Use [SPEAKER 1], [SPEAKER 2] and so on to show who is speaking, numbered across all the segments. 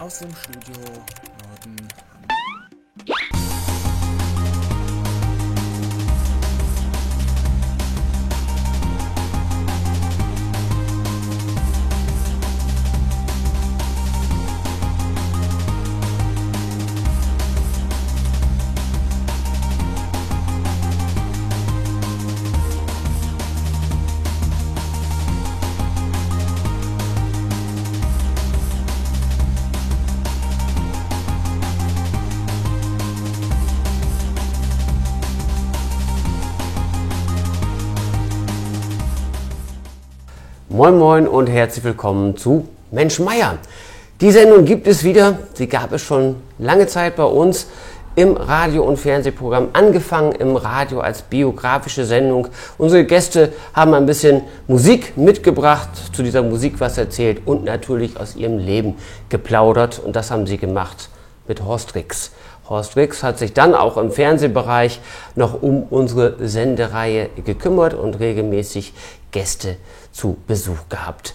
[SPEAKER 1] aus dem Studio Norden.
[SPEAKER 2] Moin Moin und herzlich willkommen zu Mensch Meier. Die Sendung gibt es wieder, sie gab es schon lange Zeit bei uns im Radio- und Fernsehprogramm, angefangen im Radio als biografische Sendung. Unsere Gäste haben ein bisschen Musik mitgebracht, zu dieser Musik was erzählt und natürlich aus ihrem Leben geplaudert, und das haben sie gemacht mit Horst Rix. Horst Rix hat sich dann auch im Fernsehbereich noch um unsere Sendereihe gekümmert und regelmäßig Gäste zu Besuch gehabt.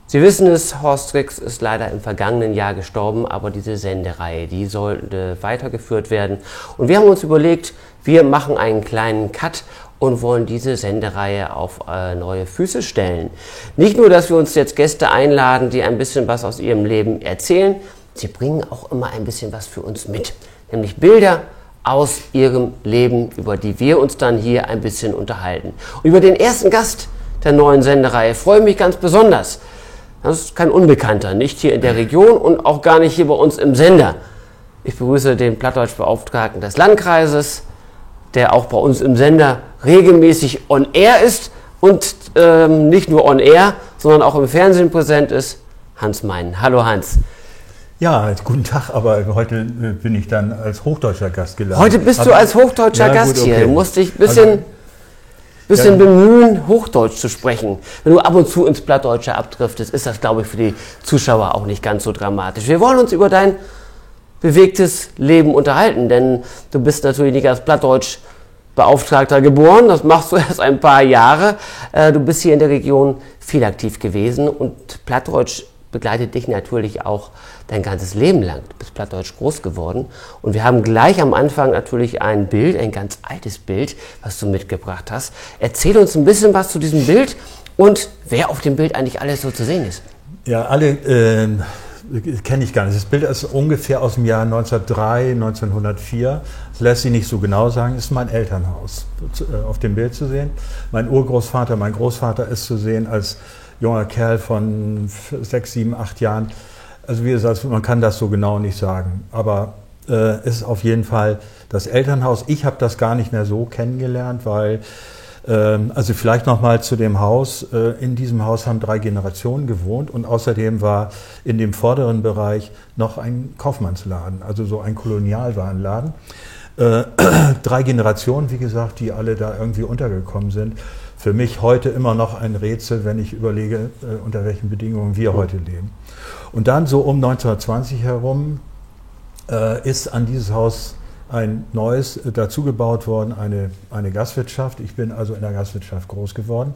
[SPEAKER 2] Sie wissen es, Horst Rix ist leider im vergangenen Jahr gestorben, aber diese Sendereihe, die sollte weitergeführt werden. Und wir haben uns überlegt, wir machen einen kleinen Cut und wollen diese Sendereihe auf neue Füße stellen. Nicht nur, dass wir uns jetzt Gäste einladen, die ein bisschen was aus ihrem Leben erzählen, sie bringen auch immer ein bisschen was für uns mit, nämlich Bilder aus ihrem Leben, über die wir uns dann hier ein bisschen unterhalten. Und über den ersten Gast der neuen Sendereihe freue ich mich ganz besonders. Das ist kein Unbekannter, nicht hier in der Region und auch gar nicht hier bei uns im Sender. Ich begrüße den Plattdeutschbeauftragten des Landkreises, der auch bei uns im Sender regelmäßig on air ist und nicht nur on air, sondern auch im Fernsehen präsent ist, Hans Meinen. Hallo Hans.
[SPEAKER 3] Ja, guten Tag, aber heute bin ich dann als hochdeutscher Gast geladen.
[SPEAKER 2] Heute bist du als hochdeutscher Gast
[SPEAKER 3] gut, okay.
[SPEAKER 2] hier. Du musst dich ein bisschen bemühen, Hochdeutsch zu sprechen. Wenn du ab und zu ins Plattdeutsche abdriftest, ist das, glaube ich, für die Zuschauer auch nicht ganz so dramatisch. Wir wollen uns über dein bewegtes Leben unterhalten, denn du bist natürlich nicht als Plattdeutschbeauftragter geboren, das machst du erst ein paar Jahre. Du bist hier in der Region viel aktiv gewesen und Plattdeutsch begleitet dich natürlich auch dein ganzes Leben lang. Du bist plattdeutsch groß geworden und wir haben gleich am Anfang natürlich ein Bild, ein ganz altes Bild, was du mitgebracht hast. Erzähl uns ein bisschen was zu diesem Bild und wer auf dem Bild eigentlich alles so zu sehen ist.
[SPEAKER 3] Ja, alle kenne ich gar nicht. Das Bild ist ungefähr aus dem Jahr 1903, 1904. Das lässt sich nicht so genau sagen. Das ist mein Elternhaus auf dem Bild zu sehen. Mein Urgroßvater, mein Großvater ist zu sehen als junger Kerl von 6, 7, 8 Jahren. Also wie gesagt, man kann das so genau nicht sagen. Aber es ist auf jeden Fall das Elternhaus. Ich habe das gar nicht mehr so kennengelernt, weil, also vielleicht nochmal zu dem Haus. In diesem Haus haben 3 Generationen gewohnt und außerdem war in dem vorderen Bereich noch ein Kaufmannsladen, also so ein Kolonialwarenladen. 3 Generationen, wie gesagt, die alle da irgendwie untergekommen sind. Für mich heute immer noch ein Rätsel, wenn ich überlege, unter welchen Bedingungen wir heute leben. Und dann so um 1920 herum ist an dieses Haus ein neues dazugebaut worden, eine Gastwirtschaft. Ich bin also in der Gastwirtschaft groß geworden.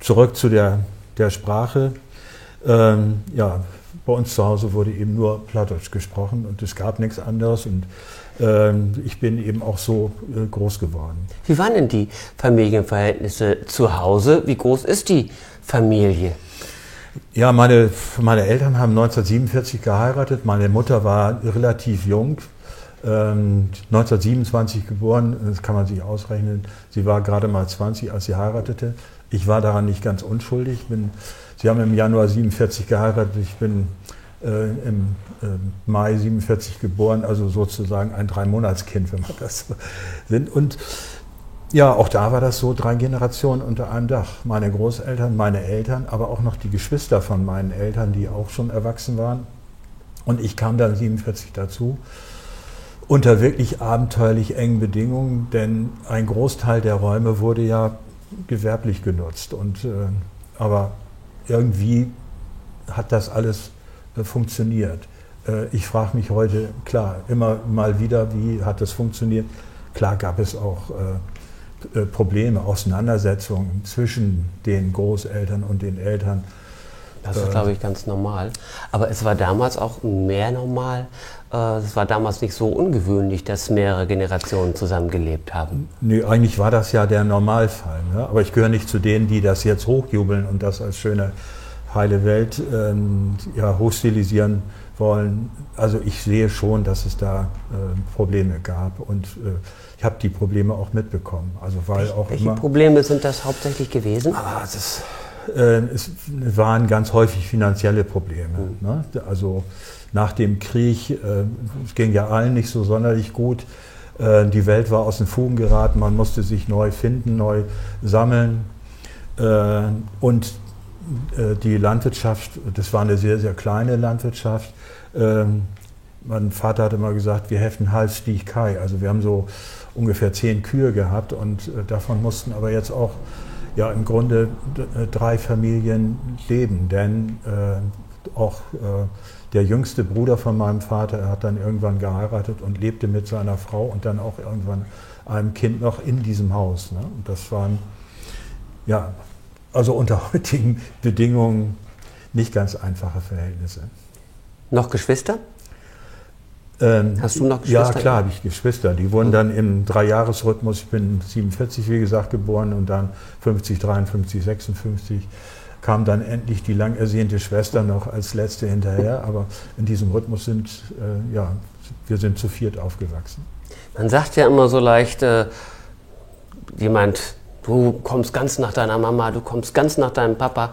[SPEAKER 3] Zurück zu der Sprache. Ja, bei uns zu Hause wurde eben nur Plattdeutsch gesprochen und es gab nichts anderes. Und ich bin eben auch so groß geworden.
[SPEAKER 2] Wie waren denn die Familienverhältnisse zu Hause? Wie groß ist die Familie?
[SPEAKER 3] Ja, meine Eltern haben 1947 geheiratet. Meine Mutter war relativ jung, 1927 geboren, das kann man sich ausrechnen. Sie war gerade mal 20, als sie heiratete. Ich war daran nicht ganz unschuldig. Sie haben im Januar 47 geheiratet, ich bin im Mai 47 geboren, also sozusagen ein 3-Monatskind, wenn man das so sind. Und ja, auch da war das so, 3 Generationen unter einem Dach. Meine Großeltern, meine Eltern, aber auch noch die Geschwister von meinen Eltern, die auch schon erwachsen waren. Und ich kam dann 47 dazu, unter wirklich abenteuerlich engen Bedingungen, denn ein Großteil der Räume wurde ja gewerblich genutzt. Aber irgendwie hat das alles funktioniert. Ich frage mich heute, klar, immer mal wieder, wie hat das funktioniert? Klar gab es auch Probleme, Auseinandersetzungen zwischen den Großeltern und den Eltern.
[SPEAKER 2] Das ist, glaube ich, ganz normal. Aber es war damals auch mehr normal. Es war damals nicht so ungewöhnlich, dass mehrere Generationen zusammengelebt haben.
[SPEAKER 3] Nee, eigentlich war das ja der Normalfall. Ne? Aber ich gehöre nicht zu denen, die das jetzt hochjubeln und das als schöne, heile Welt hochstilisieren wollen. Also ich sehe schon, dass es da Probleme gab und ich habe die Probleme auch mitbekommen. Also
[SPEAKER 2] Welche Probleme sind das hauptsächlich gewesen?
[SPEAKER 3] Es waren ganz häufig finanzielle Probleme. Ne? Also nach dem Krieg, es ging ja allen nicht so sonderlich gut. Die Welt war aus den Fugen geraten, man musste sich neu finden, neu sammeln. Und die Landwirtschaft, das war eine sehr, sehr kleine Landwirtschaft. Mein Vater hat immer gesagt, wir hätten Hals, Stich, Kai. Also wir haben so ungefähr 10 Kühe gehabt und davon mussten aber jetzt auch im Grunde 3 Familien leben. Denn auch der jüngste Bruder von meinem Vater, er hat dann irgendwann geheiratet und lebte mit seiner Frau und dann auch irgendwann einem Kind noch in diesem Haus. Ne? Und das waren, also unter heutigen Bedingungen nicht ganz einfache Verhältnisse.
[SPEAKER 2] Noch Geschwister? Hast du noch Geschwister?
[SPEAKER 3] Ja, klar, habe ich Geschwister. Die wurden dann im 3-Jahres-Rhythmus, ich bin 47, wie gesagt, geboren und dann 50, 53, 56 kam dann endlich die lang ersehnte Schwester noch als letzte hinterher. Aber in diesem Rhythmus wir sind zu 4 aufgewachsen.
[SPEAKER 2] Man sagt ja immer so leicht, jemand, du kommst ganz nach deiner Mama, du kommst ganz nach deinem Papa.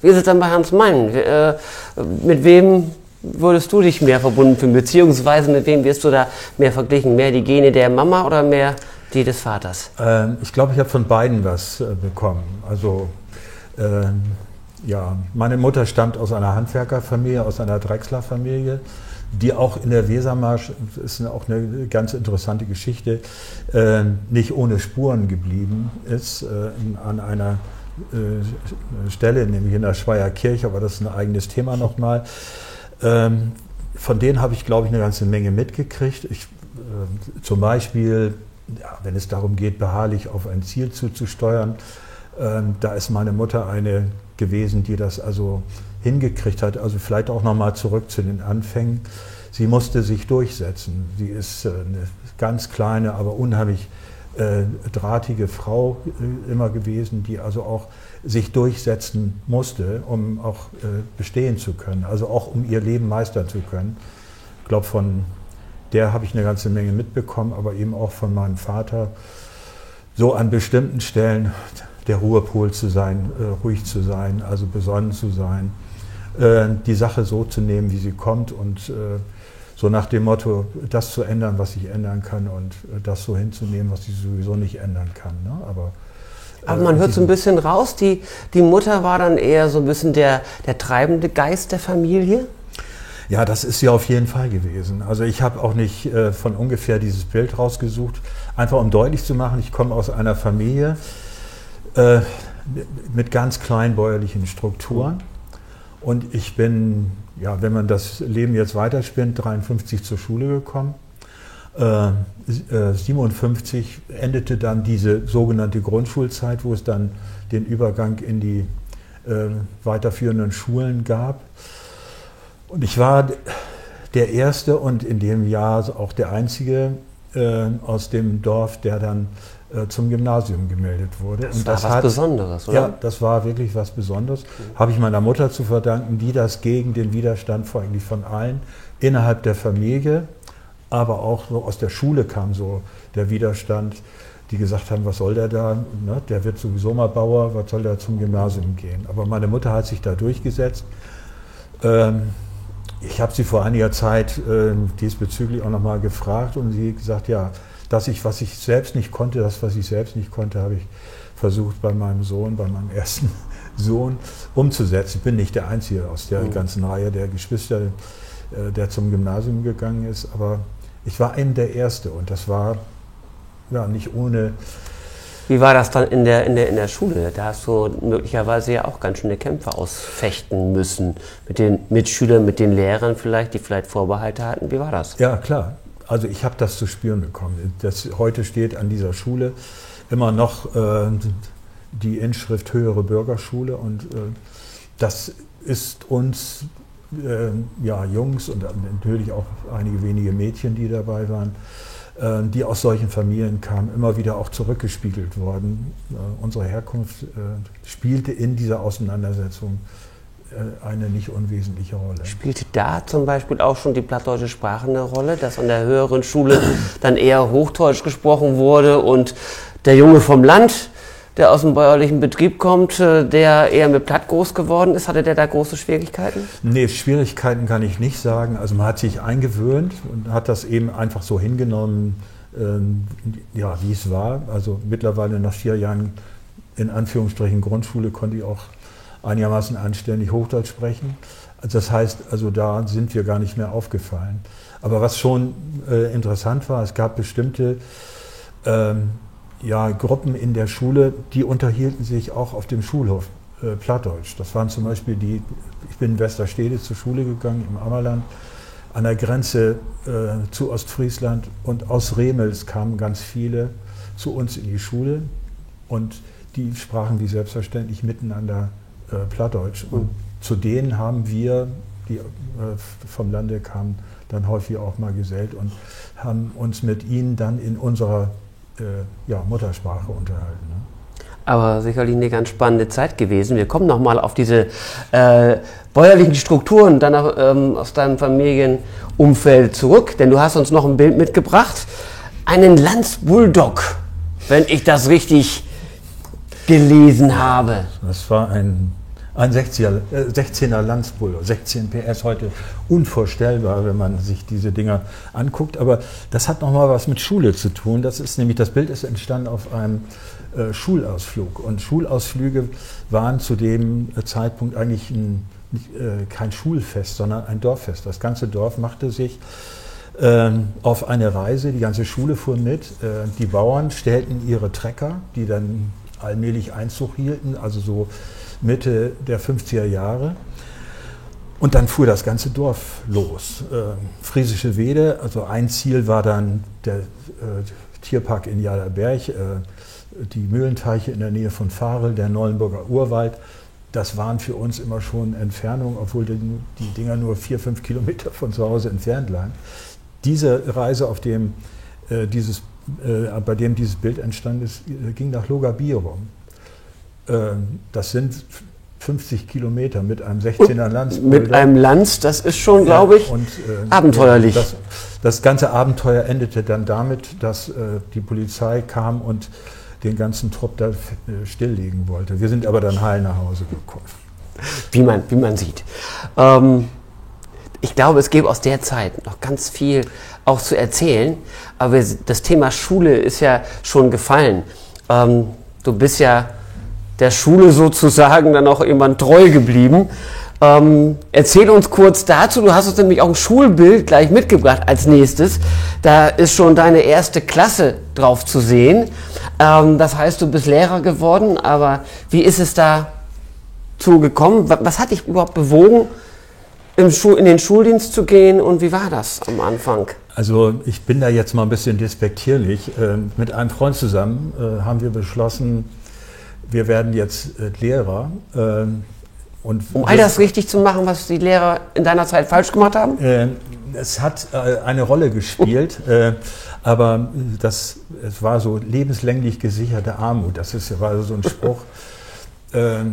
[SPEAKER 2] Wie ist es dann bei Hans Meyen? Mit wem würdest du dich mehr verbunden fühlen, beziehungsweise mit wem wirst du da mehr verglichen? Mehr die Gene der Mama oder mehr die des Vaters?
[SPEAKER 3] Ich glaube, ich habe von beiden was bekommen. Also meine Mutter stammt aus einer Handwerkerfamilie, aus einer Drechslerfamilie, die auch in der Wesermarsch, das ist auch eine ganz interessante Geschichte, nicht ohne Spuren geblieben ist an einer Stelle, nämlich in der Schweier Kirche, aber das ist ein eigenes Thema nochmal. Von denen habe ich, glaube ich, eine ganze Menge mitgekriegt. Zum Beispiel, wenn es darum geht, beharrlich auf ein Ziel zuzusteuern, da ist meine Mutter eine gewesen, die das also hingekriegt hat. Also vielleicht auch nochmal zurück zu den Anfängen. Sie musste sich durchsetzen. Sie ist eine ganz kleine, aber unheimlich drahtige Frau immer gewesen, die also auch sich durchsetzen musste, um auch bestehen zu können, also auch um ihr Leben meistern zu können. Ich glaube, von der habe ich eine ganze Menge mitbekommen, aber eben auch von meinem Vater, so an bestimmten Stellen der Ruhepol zu sein, ruhig zu sein, also besonnen zu sein, die Sache so zu nehmen, wie sie kommt und so nach dem Motto, das zu ändern, was ich ändern kann und das so hinzunehmen, was ich sowieso nicht ändern kann. Ne? Aber
[SPEAKER 2] man hört so ein bisschen raus, die Mutter war dann eher so ein bisschen der treibende Geist der Familie?
[SPEAKER 3] Ja, das ist sie auf jeden Fall gewesen. Also ich habe auch nicht von ungefähr dieses Bild rausgesucht, einfach um deutlich zu machen, ich komme aus einer Familie mit ganz kleinbäuerlichen Strukturen und ich bin, wenn man das Leben jetzt weiterspinnt, 53 zur Schule gekommen. 57 endete dann diese sogenannte Grundschulzeit, wo es dann den Übergang in die weiterführenden Schulen gab. Und ich war der Erste und in dem Jahr auch der Einzige aus dem Dorf, der dann zum Gymnasium gemeldet wurde.
[SPEAKER 2] Das war was Besonderes, oder?
[SPEAKER 3] Ja, das war wirklich was Besonderes. Habe ich meiner Mutter zu verdanken, die das gegen den Widerstand eigentlich von allen innerhalb der Familie, aber auch so aus der Schule kam so der Widerstand, die gesagt haben, was soll der da, ne? Der wird sowieso mal Bauer, was soll der zum Gymnasium gehen? Aber meine Mutter hat sich da durchgesetzt. Ich habe sie vor einiger Zeit diesbezüglich auch nochmal gefragt und sie gesagt, ja, was ich selbst nicht konnte, habe ich versucht bei meinem ersten Sohn umzusetzen. Ich bin nicht der Einzige aus der ganzen Reihe der Geschwister, der zum Gymnasium gegangen ist, aber ich war eben der Erste und das war nicht ohne.
[SPEAKER 2] Wie war das dann in der Schule? Da hast du möglicherweise ja auch ganz schöne Kämpfe ausfechten müssen mit den Mitschülern, mit den Lehrern vielleicht, die vielleicht Vorbehalte hatten. Wie war das?
[SPEAKER 3] Ja, klar. Also ich habe das zu spüren bekommen. Heute steht an dieser Schule immer noch die Inschrift Höhere Bürgerschule und das ist uns, Jungs und natürlich auch einige wenige Mädchen, die dabei waren, die aus solchen Familien kamen, immer wieder auch zurückgespiegelt worden. Unsere Herkunft spielte in dieser Auseinandersetzung eine nicht unwesentliche Rolle.
[SPEAKER 2] Spielte da zum Beispiel auch schon die plattdeutsche Sprache eine Rolle, dass an der höheren Schule dann eher Hochdeutsch gesprochen wurde und der Junge vom Land, der aus dem bäuerlichen Betrieb kommt, der eher mit Platt groß geworden ist, hatte der da große Schwierigkeiten?
[SPEAKER 3] Nee, Schwierigkeiten kann ich nicht sagen. Also man hat sich eingewöhnt und hat das eben einfach so hingenommen, wie es war. Also mittlerweile nach 4 Jahren in Anführungsstrichen Grundschule konnte ich auch einigermaßen anständig Hochdeutsch sprechen. Das heißt, also da sind wir gar nicht mehr aufgefallen. Aber was schon interessant war, es gab bestimmte Gruppen in der Schule, die unterhielten sich auch auf dem Schulhof Plattdeutsch. Das waren zum Beispiel ich bin in Westerstede zur Schule gegangen, im Ammerland, an der Grenze zu Ostfriesland, und aus Remels kamen ganz viele zu uns in die Schule und die sprachen wie selbstverständlich miteinander Plattdeutsch. Und zu denen haben wir, die vom Lande kamen, dann häufig auch mal gesellt und haben uns mit ihnen dann in unserer Muttersprache unterhalten. Ne?
[SPEAKER 2] Aber sicherlich eine ganz spannende Zeit gewesen. Wir kommen nochmal auf diese bäuerlichen Strukturen dann aus deinem Familienumfeld zurück, denn du hast uns noch ein Bild mitgebracht. Einen Landsbulldog, wenn ich das richtig gelesen habe.
[SPEAKER 3] Das war ein 16er Landsbulldog, 16 PS, heute unvorstellbar, wenn man sich diese Dinger anguckt. Aber das hat nochmal was mit Schule zu tun. Das Bild ist entstanden auf einem Schulausflug. Und Schulausflüge waren zu dem Zeitpunkt eigentlich kein Schulfest, sondern ein Dorffest. Das ganze Dorf machte sich auf eine Reise, die ganze Schule fuhr mit. Die Bauern stellten ihre Trecker, die dann allmählich Einzug hielten, also so Mitte der 50er Jahre. Und dann fuhr das ganze Dorf los. Friesische Wede, also ein Ziel war dann der Tierpark in Jaderberg, die Mühlenteiche in der Nähe von Varel, der Neuenburger Urwald. Das waren für uns immer schon Entfernungen, obwohl die Dinger nur 4-5 Kilometer von zu Hause entfernt lagen. Diese Reise, bei dem dieses Bild entstanden ist, ging nach Logabirum. Das sind 50 Kilometer mit einem 16er Lanz.
[SPEAKER 2] Mit einem Lanz, das ist schon, glaube ich, abenteuerlich.
[SPEAKER 3] Das ganze Abenteuer endete dann damit, dass die Polizei kam und den ganzen Trupp da stilllegen wollte. Wir sind aber dann heil nach Hause gekommen.
[SPEAKER 2] Wie man sieht. Ich glaube, es gäbe aus der Zeit noch ganz viel auch zu erzählen, aber das Thema Schule ist ja schon gefallen. Du bist ja der Schule sozusagen dann auch irgendwann treu geblieben. Erzähl uns kurz dazu, du hast uns nämlich auch ein Schulbild gleich mitgebracht als nächstes. Da ist schon deine erste Klasse drauf zu sehen. Das heißt, du bist Lehrer geworden, aber wie ist es dazu gekommen? Was hat dich überhaupt bewogen, in den Schuldienst zu gehen, und wie war das am Anfang?
[SPEAKER 3] Also ich bin da jetzt mal ein bisschen despektierlich. Mit einem Freund zusammen haben wir beschlossen, wir werden jetzt Lehrer.
[SPEAKER 2] Um all das richtig zu machen, was die Lehrer in deiner Zeit falsch gemacht haben?
[SPEAKER 3] Es hat eine Rolle gespielt, aber es war so lebenslänglich gesicherte Armut. Das war so ein Spruch. Wir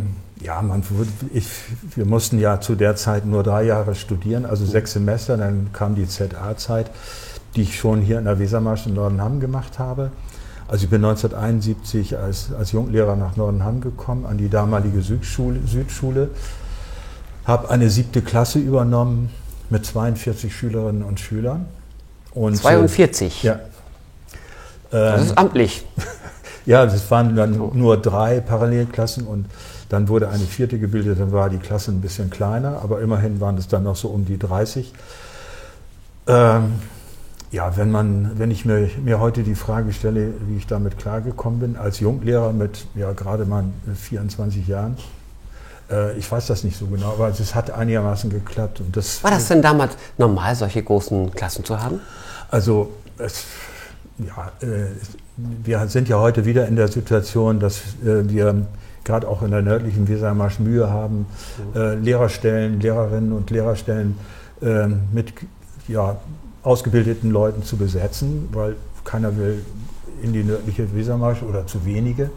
[SPEAKER 3] mussten ja zu der Zeit nur 3 Jahre studieren, also 6 Semester. Dann kam die ZA-Zeit, die ich schon hier in der Wesermarsch in Nordenham gemacht habe. Also ich bin 1971 als Junglehrer nach Nordenham gekommen, an die damalige Südschule, habe eine 7. Klasse übernommen mit 42 Schülerinnen und Schülern. Und
[SPEAKER 2] 42?
[SPEAKER 3] Ja.
[SPEAKER 2] Das ist amtlich.
[SPEAKER 3] Ja, das waren dann nur 3 Parallelklassen und dann wurde eine 4. gebildet, dann war die Klasse ein bisschen kleiner, aber immerhin waren es dann noch so um die 30. Wenn ich mir heute die Frage stelle, wie ich damit klargekommen bin, als Junglehrer mit gerade mal 24 Jahren, ich weiß das nicht so genau, aber es hat einigermaßen geklappt. Und
[SPEAKER 2] war das denn damals normal, solche großen Klassen zu haben?
[SPEAKER 3] Also, wir sind ja heute wieder in der Situation, dass wir gerade auch in der nördlichen Wesermarsch Mühe haben, Lehrerinnen und Lehrerstellen mit ausgebildeten Leuten zu besetzen, weil keiner will in die nördliche Wesermarsch oder zu wenige.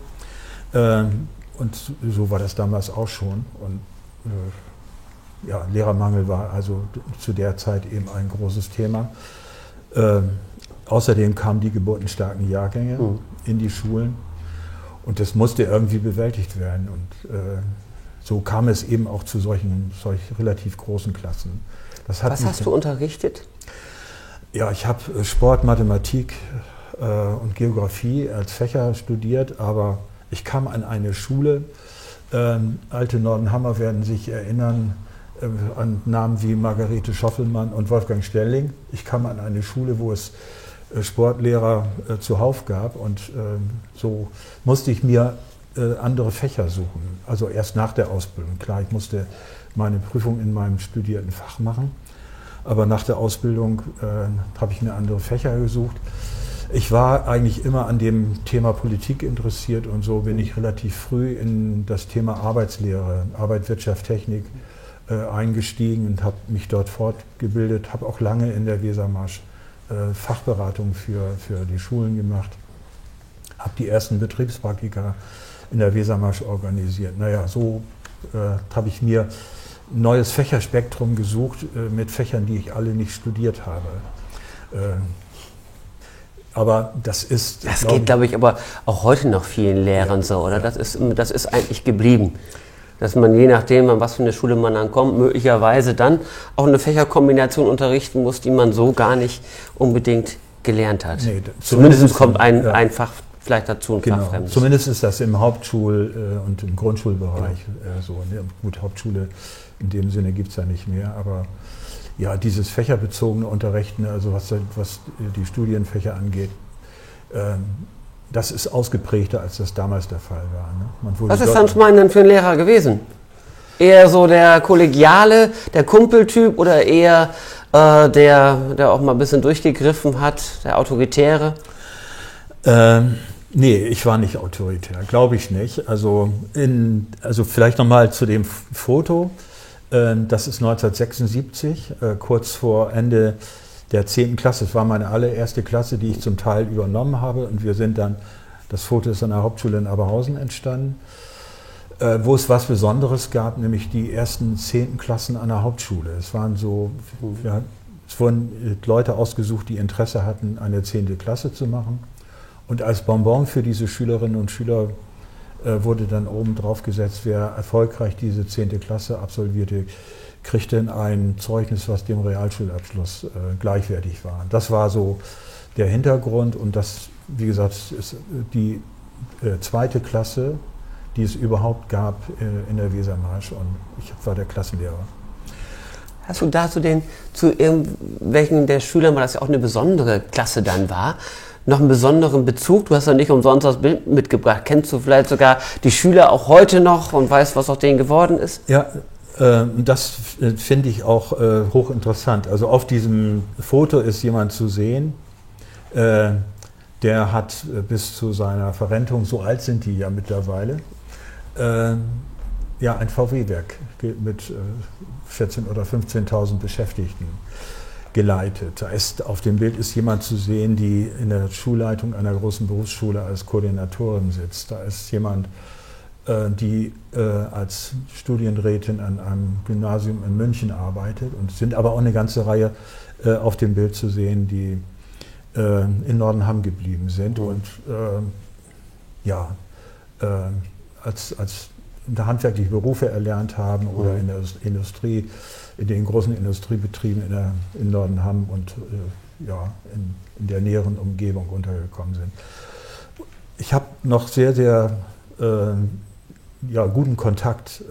[SPEAKER 3] Und so war das damals auch schon. Und Lehrermangel war also zu der Zeit eben ein großes Thema. Außerdem kamen die geburtenstarken Jahrgänge in die Schulen und das musste irgendwie bewältigt werden. Und so kam es eben auch zu solch relativ großen Klassen.
[SPEAKER 2] Was hast du unterrichtet?
[SPEAKER 3] Ja, ich habe Sport, Mathematik und Geografie als Fächer studiert, aber ich kam an eine Schule, alte Nordenhammer werden sich erinnern, an Namen wie Margarete Schoffelmann und Wolfgang Stelling. Ich kam an eine Schule, wo es Sportlehrer zuhauf gab und so musste ich mir andere Fächer suchen. Also erst nach der Ausbildung. Klar, ich musste meine Prüfung in meinem studierten Fach machen, aber nach der Ausbildung habe ich mir andere Fächer gesucht. Ich war eigentlich immer an dem Thema Politik interessiert und so bin ich relativ früh in das Thema Arbeitslehre, Arbeit, Wirtschaft, Technik eingestiegen und habe mich dort fortgebildet, habe auch lange in der Wesermarsch Fachberatung für die Schulen gemacht, habe die ersten Betriebspraktika in der Wesermarsch organisiert. Naja, so habe ich mir ein neues Fächerspektrum gesucht mit Fächern, die ich alle nicht studiert habe. Aber das ist...
[SPEAKER 2] Das geht, glaube ich, aber auch heute noch vielen Lehrern so, oder? Das ist eigentlich geblieben. Dass man je nachdem, an was für eine Schule man dann kommt, möglicherweise dann auch eine Fächerkombination unterrichten muss, die man so gar nicht unbedingt gelernt hat. Nee, zumindest kommt ein Fach vielleicht dazu, ein Fachfremdes.
[SPEAKER 3] Zumindest ist das im Hauptschul- und im Grundschulbereich so. Gut, Hauptschule in dem Sinne gibt es ja nicht mehr, aber ja, dieses fächerbezogene Unterrichten, also was die Studienfächer angeht, das ist ausgeprägter, als das damals der Fall war. Ne?
[SPEAKER 2] Was ist Menschmeyer denn für ein Lehrer gewesen? Eher so der Kollegiale, der Kumpeltyp oder eher der auch mal ein bisschen durchgegriffen hat, der Autoritäre?
[SPEAKER 3] Nee, ich war nicht autoritär, glaube ich nicht. Also vielleicht nochmal zu dem Foto. Das ist 1976, kurz vor Ende der 10. Klasse. Das war meine allererste Klasse, die ich zum Teil übernommen habe. Und das Foto ist an der Hauptschule in Aberhausen entstanden, wo es was Besonderes gab, nämlich die ersten 10. Klassen an der Hauptschule. Es wurden Leute ausgesucht, die Interesse hatten, eine 10. Klasse zu machen. Und als Bonbon für diese Schülerinnen und Schüler wurde dann oben drauf gesetzt, wer erfolgreich diese 10. Klasse absolvierte, kriegte ein Zeugnis, was dem Realschulabschluss gleichwertig war. Das war so der Hintergrund und das, wie gesagt, ist die 2. Klasse, die es überhaupt gab in der Wesermarsch und ich war der Klassenlehrer.
[SPEAKER 2] Hast du da zu irgendwelchen der Schülern, weil das ja auch eine besondere Klasse dann war, noch einen besonderen Bezug? Du hast ja nicht umsonst das Bild mitgebracht. Kennst du vielleicht sogar die Schüler auch heute noch und weißt, was aus denen geworden ist?
[SPEAKER 3] Ja, das finde ich auch hochinteressant. Also auf diesem Foto ist jemand zu sehen, der hat bis zu seiner Verrentung, so alt sind die ja mittlerweile, ein VW-Werk mit 14.000 oder 15.000 Beschäftigten geleitet. Auf dem Bild ist jemand zu sehen, die in der Schulleitung einer großen Berufsschule als Koordinatorin sitzt. Da ist jemand, die als Studienrätin an einem Gymnasium in München arbeitet und es sind aber auch eine ganze Reihe auf dem Bild zu sehen, die in Nordenham geblieben sind und als handwerkliche Berufe erlernt haben oder in der Industrie, in den großen Industriebetrieben in Nordenham und in der näheren Umgebung untergekommen sind. Ich habe noch sehr, sehr guten Kontakt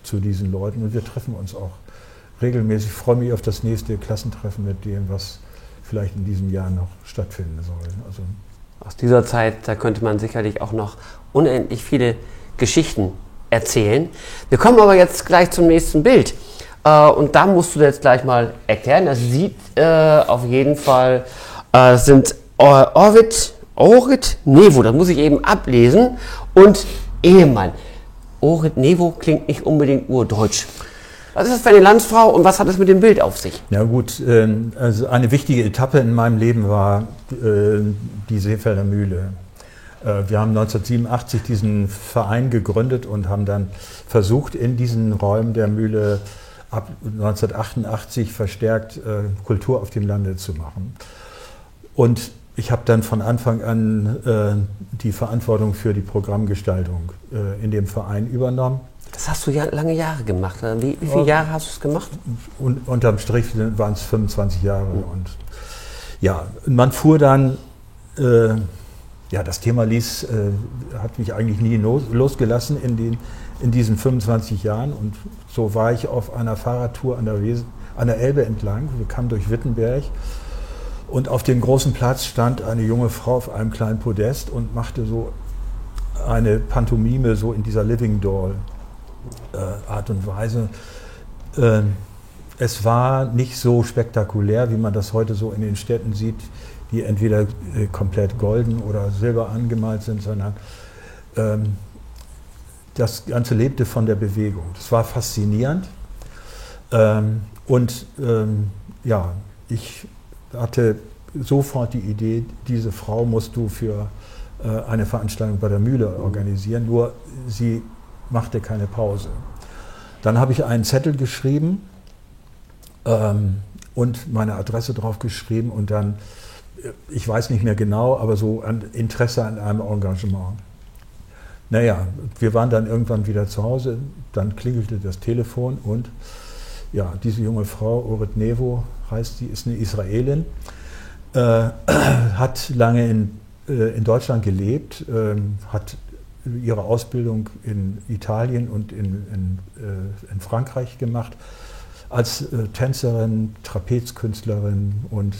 [SPEAKER 3] zu diesen Leuten und wir treffen uns auch regelmäßig. Ich freue mich auf das nächste Klassentreffen mit dem, was vielleicht in diesem Jahr noch stattfinden soll. Also
[SPEAKER 2] aus dieser Zeit, da könnte man sicherlich auch noch unendlich viele Geschichten erzählen. Wir kommen aber jetzt gleich zum nächsten Bild. Und da musst du jetzt gleich mal erklären. Das sieht auf jeden Fall, sind Orit Nevo, das muss ich eben ablesen. Und Ehemann. Orit Nevo klingt nicht unbedingt urdeutsch. Was ist das für eine Landsfrau und was hat es mit dem Bild auf sich?
[SPEAKER 3] Ja gut, also eine wichtige Etappe in meinem Leben war die Seefelder Mühle. Wir haben 1987 diesen Verein gegründet und haben dann versucht, in diesen Räumen der Mühle ab 1988 verstärkt Kultur auf dem Lande zu machen. Und ich habe dann von Anfang an die Verantwortung für die Programmgestaltung in dem Verein übernommen.
[SPEAKER 2] Das hast du ja lange Jahre gemacht. Wie viele Jahre hast du es gemacht?
[SPEAKER 3] Und unterm Strich waren es 25 Jahre. Und ja, man fuhr dann, das Thema hat mich eigentlich nie losgelassen in diesen 25 Jahren. Und so war ich auf einer Fahrradtour an der Elbe entlang. Wir kamen durch Wittenberg. Und auf dem großen Platz stand eine junge Frau auf einem kleinen Podest und machte so eine Pantomime so in dieser Living Doll Art und Weise. Es war nicht so spektakulär, wie man das heute so in den Städten sieht, die entweder komplett golden oder silber angemalt sind, sondern das Ganze lebte von der Bewegung. Das war faszinierend. Ich hatte sofort die Idee, diese Frau musst du für eine Veranstaltung bei der Mühle organisieren, nur sie machte keine Pause. Dann habe ich einen Zettel geschrieben und meine Adresse drauf geschrieben und dann, ich weiß nicht mehr genau, aber so an Interesse an einem Engagement. Naja, wir waren dann irgendwann wieder zu Hause, dann klingelte das Telefon und ja, diese junge Frau, Orit Nevo heißt sie, ist eine Israelin, hat lange in Deutschland gelebt, hat ihre Ausbildung in Italien und in Frankreich gemacht, als Tänzerin, Trapezkünstlerin und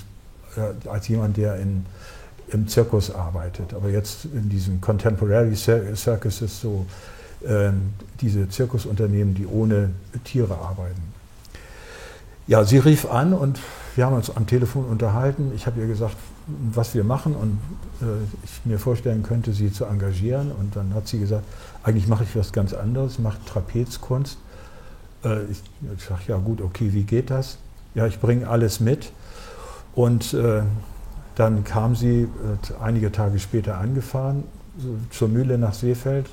[SPEAKER 3] als jemand, der im Zirkus arbeitet. Aber jetzt in diesen Contemporary Circuses, so diese Zirkusunternehmen, die ohne Tiere arbeiten. Ja, sie rief an und wir haben uns am Telefon unterhalten. Ich habe ihr gesagt, was wir machen und ich mir vorstellen könnte, sie zu engagieren. Und dann hat sie gesagt, eigentlich mache ich was ganz anderes, ich mache Trapezkunst. Ich sage, ja gut, okay, wie geht das? Ja, ich bringe alles mit. Und dann kam sie einige Tage später angefahren, zur Mühle nach Seefeld,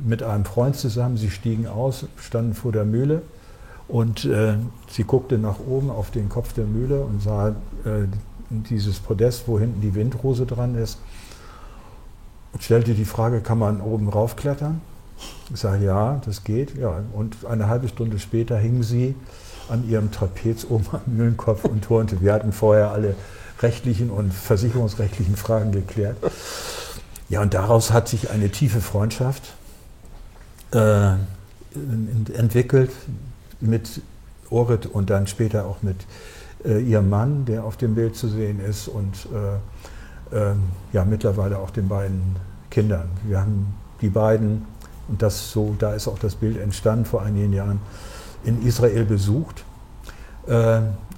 [SPEAKER 3] mit einem Freund zusammen. Sie stiegen aus, standen vor der Mühle. Und sie guckte nach oben auf den Kopf der Mühle und sah dieses Podest, wo hinten die Windrose dran ist, und stellte die Frage, kann man oben raufklettern? Ich sage, ja, das geht. Ja. Und eine halbe Stunde später hing sie an ihrem Trapez oben am Mühlenkopf und turnte. Wir hatten vorher alle rechtlichen und versicherungsrechtlichen Fragen geklärt. Ja, und daraus hat sich eine tiefe Freundschaft entwickelt mit Orit und dann später auch mit ihrem Mann, der auf dem Bild zu sehen ist, und mittlerweile auch den beiden Kindern. Wir haben die beiden, und da ist auch das Bild entstanden vor einigen Jahren, in Israel besucht.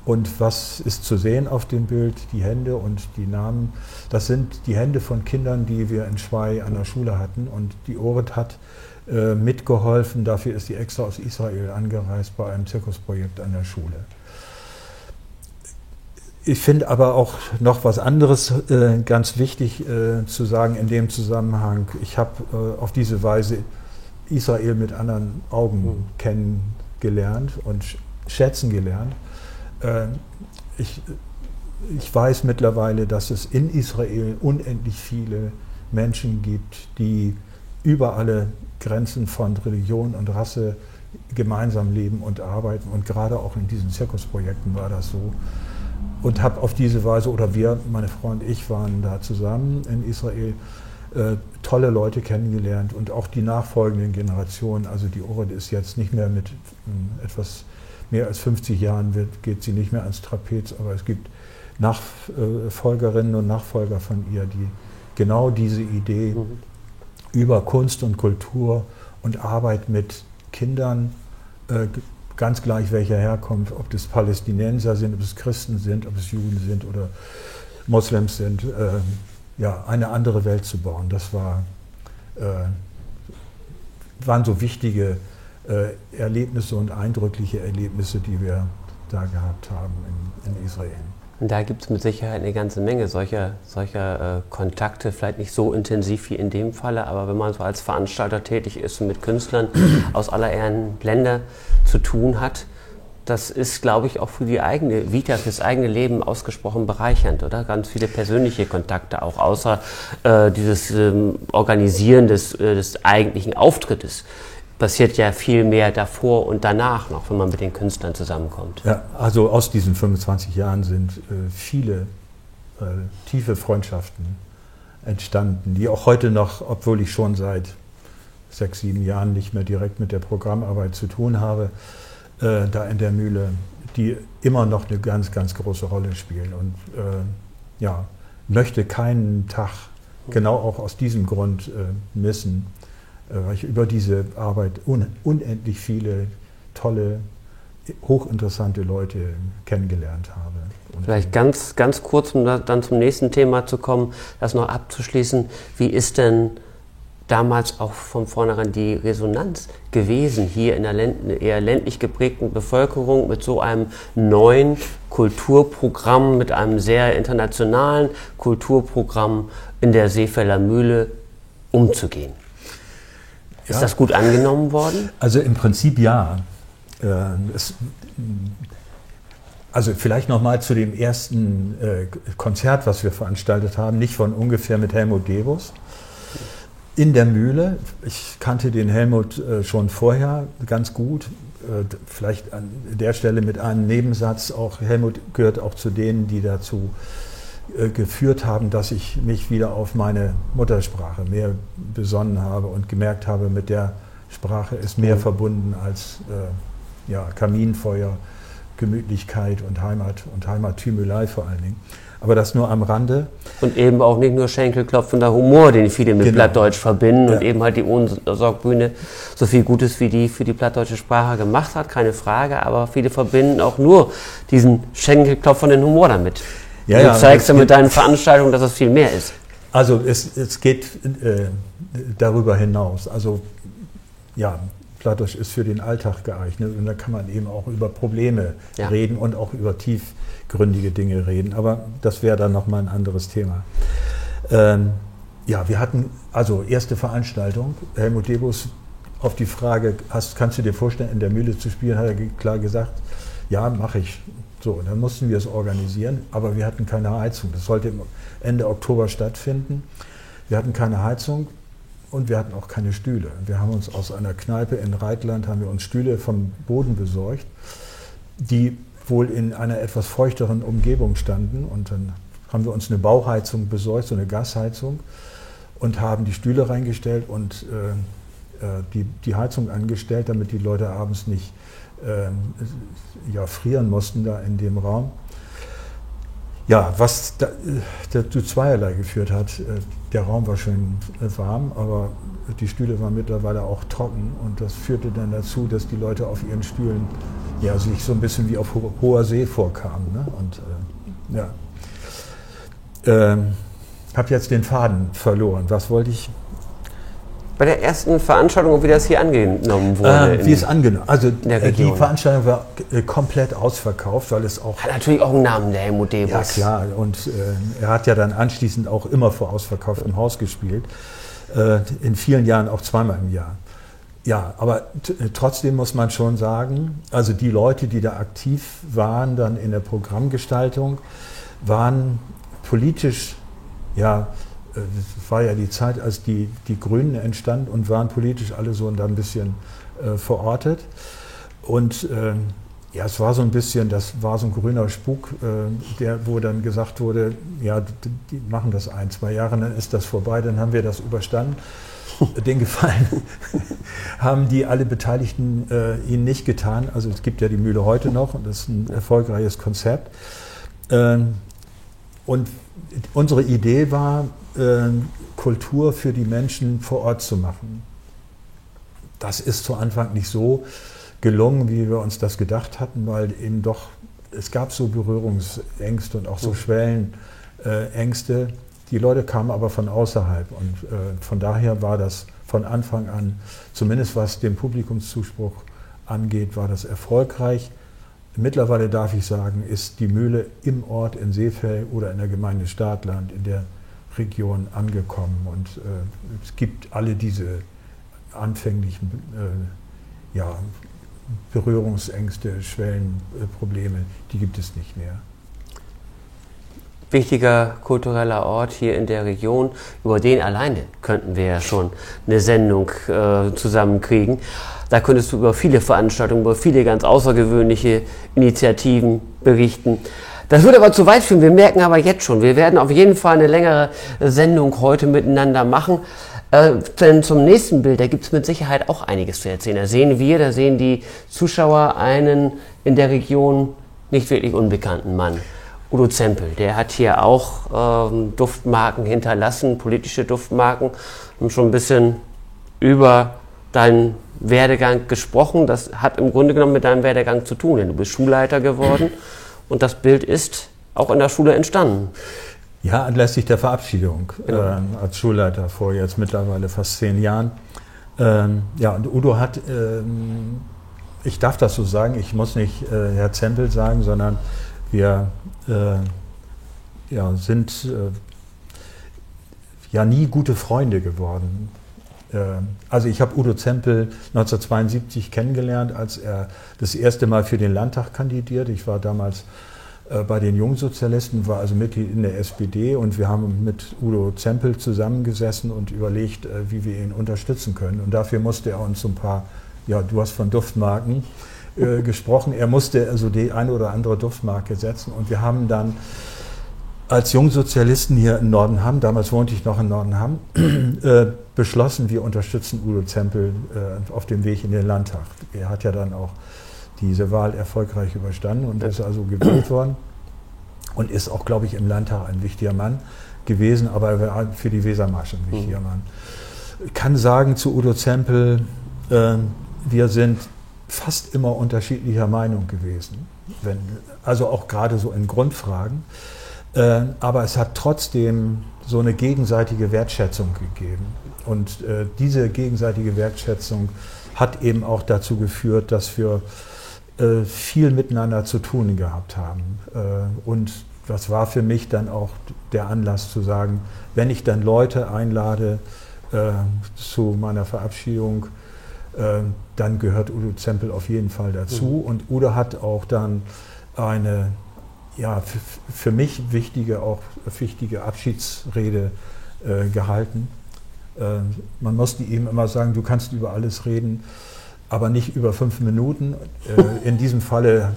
[SPEAKER 3] Und was ist zu sehen auf dem Bild? Die Hände und die Namen. Das sind die Hände von Kindern, die wir in Schwei an der Schule hatten. Und die Orit hat mitgeholfen. Dafür ist sie extra aus Israel angereist bei einem Zirkusprojekt an der Schule. Ich finde aber auch noch was anderes ganz wichtig zu sagen in dem Zusammenhang. Ich habe auf diese Weise Israel mit anderen Augen kennengelernt und schätzen gelernt. Ich weiß mittlerweile, dass es in Israel unendlich viele Menschen gibt, die über alle Grenzen von Religion und Rasse gemeinsam leben und arbeiten. Und gerade auch in diesen Zirkusprojekten war das so. Und habe auf diese Weise, oder wir, meine Frau und ich, waren da zusammen in Israel, tolle Leute kennengelernt und auch die nachfolgenden Generationen. Also die Orit ist jetzt nicht mehr mit etwas mehr als 50 Jahren, geht sie nicht mehr ans Trapez, aber es gibt Nachfolgerinnen und Nachfolger von ihr, die genau diese Idee über Kunst und Kultur und Arbeit mit Kindern, ganz gleich welcher herkommt, ob das Palästinenser sind, ob es Christen sind, ob es Juden sind oder Moslems sind, eine andere Welt zu bauen. Das war waren so wichtige Erlebnisse und eindrückliche Erlebnisse, die wir da gehabt haben in Israel.
[SPEAKER 2] Und da gibt es mit Sicherheit eine ganze Menge solcher Kontakte, vielleicht nicht so intensiv wie in dem Falle, aber wenn man so als Veranstalter tätig ist und mit Künstlern aus aller Herren Länder zu tun hat, das ist, glaube ich, auch für die eigene Vita, für das eigene Leben ausgesprochen bereichernd, oder? Ganz viele persönliche Kontakte auch, außer dieses Organisieren des eigentlichen Auftrittes. Passiert ja viel mehr davor und danach noch, wenn man mit den Künstlern zusammenkommt.
[SPEAKER 3] Ja, also aus diesen 25 Jahren sind viele tiefe Freundschaften entstanden, die auch heute noch, obwohl ich schon seit 6, 7 Jahren nicht mehr direkt mit der Programmarbeit zu tun habe, da in der Mühle, die immer noch eine ganz, ganz große Rolle spielen. Und ja, möchte keinen Tag genau auch aus diesem Grund missen, weil ich über diese Arbeit unendlich viele tolle, hochinteressante Leute kennengelernt habe. Und
[SPEAKER 2] vielleicht ganz kurz, um dann zum nächsten Thema zu kommen, das noch abzuschließen. Wie ist denn damals auch von vornherein die Resonanz gewesen, hier in der eher ländlich geprägten Bevölkerung mit so einem neuen Kulturprogramm, mit einem sehr internationalen Kulturprogramm in der Seefelder Mühle umzugehen? Ist das gut angenommen worden?
[SPEAKER 3] Also im Prinzip ja. Also vielleicht nochmal zu dem ersten Konzert, was wir veranstaltet haben, nicht von ungefähr mit Helmut Debus. In der Mühle, ich kannte den Helmut schon vorher ganz gut, vielleicht an der Stelle mit einem Nebensatz, auch Helmut gehört auch zu denen, die dazu geführt haben, dass ich mich wieder auf meine Muttersprache mehr besonnen habe und gemerkt habe, mit der Sprache ist mehr verbunden als Kaminfeuer, Gemütlichkeit und Heimattümelei vor allen Dingen. Aber das nur am Rande.
[SPEAKER 2] Und eben auch nicht nur schenkelklopfender Humor, den viele mit Plattdeutsch verbinden, und eben halt die Ohnsorgbühne so viel Gutes wie die für die plattdeutsche Sprache gemacht hat, keine Frage, aber viele verbinden auch nur diesen schenkelklopfenden Humor damit. Du zeigst ja mit deinen Veranstaltungen, dass es viel mehr ist.
[SPEAKER 3] Also es geht darüber hinaus. Also ja, Plattdeutsch ist für den Alltag geeignet und da kann man eben auch über Probleme reden und auch über tiefgründige Dinge reden. Aber das wäre dann nochmal ein anderes Thema. Wir hatten also erste Veranstaltung. Helmut Debus auf die Frage, kannst du dir vorstellen, in der Mühle zu spielen, hat er klar gesagt, ja, mache ich. So, dann mussten wir es organisieren, aber wir hatten keine Heizung. Das sollte Ende Oktober stattfinden. Wir hatten keine Heizung und wir hatten auch keine Stühle. Wir haben uns aus einer Kneipe in Reitland Stühle vom Boden besorgt, die wohl in einer etwas feuchteren Umgebung standen. Und dann haben wir uns eine Bauheizung besorgt, so eine Gasheizung, und haben die Stühle reingestellt und die Heizung angestellt, damit die Leute abends nicht frieren mussten da in dem Raum. Ja, was dazu zweierlei geführt hat, der Raum war schön warm, aber die Stühle waren mittlerweile auch trocken und das führte dann dazu, dass die Leute auf ihren Stühlen sich so ein bisschen wie auf hoher See vorkamen. Ne? Und habe jetzt den Faden verloren. Was wollte ich?
[SPEAKER 2] Bei der ersten Veranstaltung, wie das hier angenommen wurde.
[SPEAKER 3] Wie es angenommen, also die Veranstaltung war komplett ausverkauft, weil es auch...
[SPEAKER 2] Hat natürlich auch einen Namen, der Helmut Debus.
[SPEAKER 3] Ja klar, und er hat ja dann anschließend auch immer vor ausverkauftem Haus gespielt, in vielen Jahren auch zweimal im Jahr. Ja, aber trotzdem muss man schon sagen, also die Leute, die da aktiv waren dann in der Programmgestaltung, waren politisch, es war ja die Zeit, als die Grünen entstanden und waren politisch alle so da ein bisschen verortet. Und es war so ein bisschen, das war so ein grüner Spuk, wo dann gesagt wurde, die machen das 1, 2 Jahre, dann ist das vorbei, dann haben wir das überstanden. Den Gefallen haben die alle Beteiligten ihnen nicht getan. Also es gibt ja die Mühle heute noch und das ist ein erfolgreiches Konzept. Und unsere Idee war, Kultur für die Menschen vor Ort zu machen. Das ist zu Anfang nicht so gelungen, wie wir uns das gedacht hatten, weil eben doch, es gab so Berührungsängste und auch so Schwellenängste, Die Leute kamen aber von außerhalb und von daher war das von Anfang an, zumindest was den Publikumszuspruch angeht, war das erfolgreich. Mittlerweile darf ich sagen, ist die Mühle im Ort in Seefeld oder in der Gemeinde Stadtland in der Region angekommen und es gibt alle diese anfänglichen Berührungsängste, Schwellenprobleme, die gibt es nicht mehr.
[SPEAKER 2] Wichtiger kultureller Ort hier in der Region, über den alleine könnten wir ja schon eine Sendung zusammenkriegen. Da könntest du über viele Veranstaltungen, über viele ganz außergewöhnliche Initiativen berichten. Das würde aber zu weit führen. Wir merken aber jetzt schon, wir werden auf jeden Fall eine längere Sendung heute miteinander machen. Denn zum nächsten Bild, da gibt es mit Sicherheit auch einiges zu erzählen. Da sehen die Zuschauer einen in der Region nicht wirklich unbekannten Mann. Udo Zempel, der hat hier auch Duftmarken hinterlassen, politische Duftmarken, und schon ein bisschen über deinen Werdegang gesprochen. Das hat im Grunde genommen mit deinem Werdegang zu tun, denn du bist Schulleiter geworden und das Bild ist auch in der Schule entstanden.
[SPEAKER 3] Ja, anlässlich der Verabschiedung als Schulleiter vor jetzt mittlerweile fast 10 Jahren. Und Udo hat, ich darf das so sagen, ich muss nicht Herr Zempel sagen, sondern wir sind nie gute Freunde geworden. Also ich habe Udo Zempel 1972 kennengelernt, als er das erste Mal für den Landtag kandidiert. Ich war damals bei den Jungsozialisten, war also Mitglied in der SPD und wir haben mit Udo Zempel zusammengesessen und überlegt, wie wir ihn unterstützen können. Und dafür musste er uns so ein paar, du hast von Duftmarken gesprochen, er musste also die eine oder andere Duftmarke setzen und wir haben dann als Jungsozialisten hier in Nordenham, damals wohnte ich noch in Nordenham, beschlossen, wir unterstützen Udo Zempel auf dem Weg in den Landtag. Er hat ja dann auch diese Wahl erfolgreich überstanden und ist also gewählt worden und ist auch, glaube ich, im Landtag ein wichtiger Mann gewesen, aber er war für die Wesermarsch ein wichtiger Mann. Ich kann sagen zu Udo Zempel, wir sind fast immer unterschiedlicher Meinung gewesen, also auch gerade so in Grundfragen. Aber es hat trotzdem so eine gegenseitige Wertschätzung gegeben. Und diese gegenseitige Wertschätzung hat eben auch dazu geführt, dass wir viel miteinander zu tun gehabt haben. Und das war für mich dann auch der Anlass zu sagen, wenn ich dann Leute einlade zu meiner Verabschiedung, dann gehört Udo Zempel auf jeden Fall dazu. Und Udo hat auch dann eine für mich wichtige Abschiedsrede gehalten. Man musste ihm immer sagen, du kannst über alles reden, aber nicht über 5 Minuten. In diesem Falle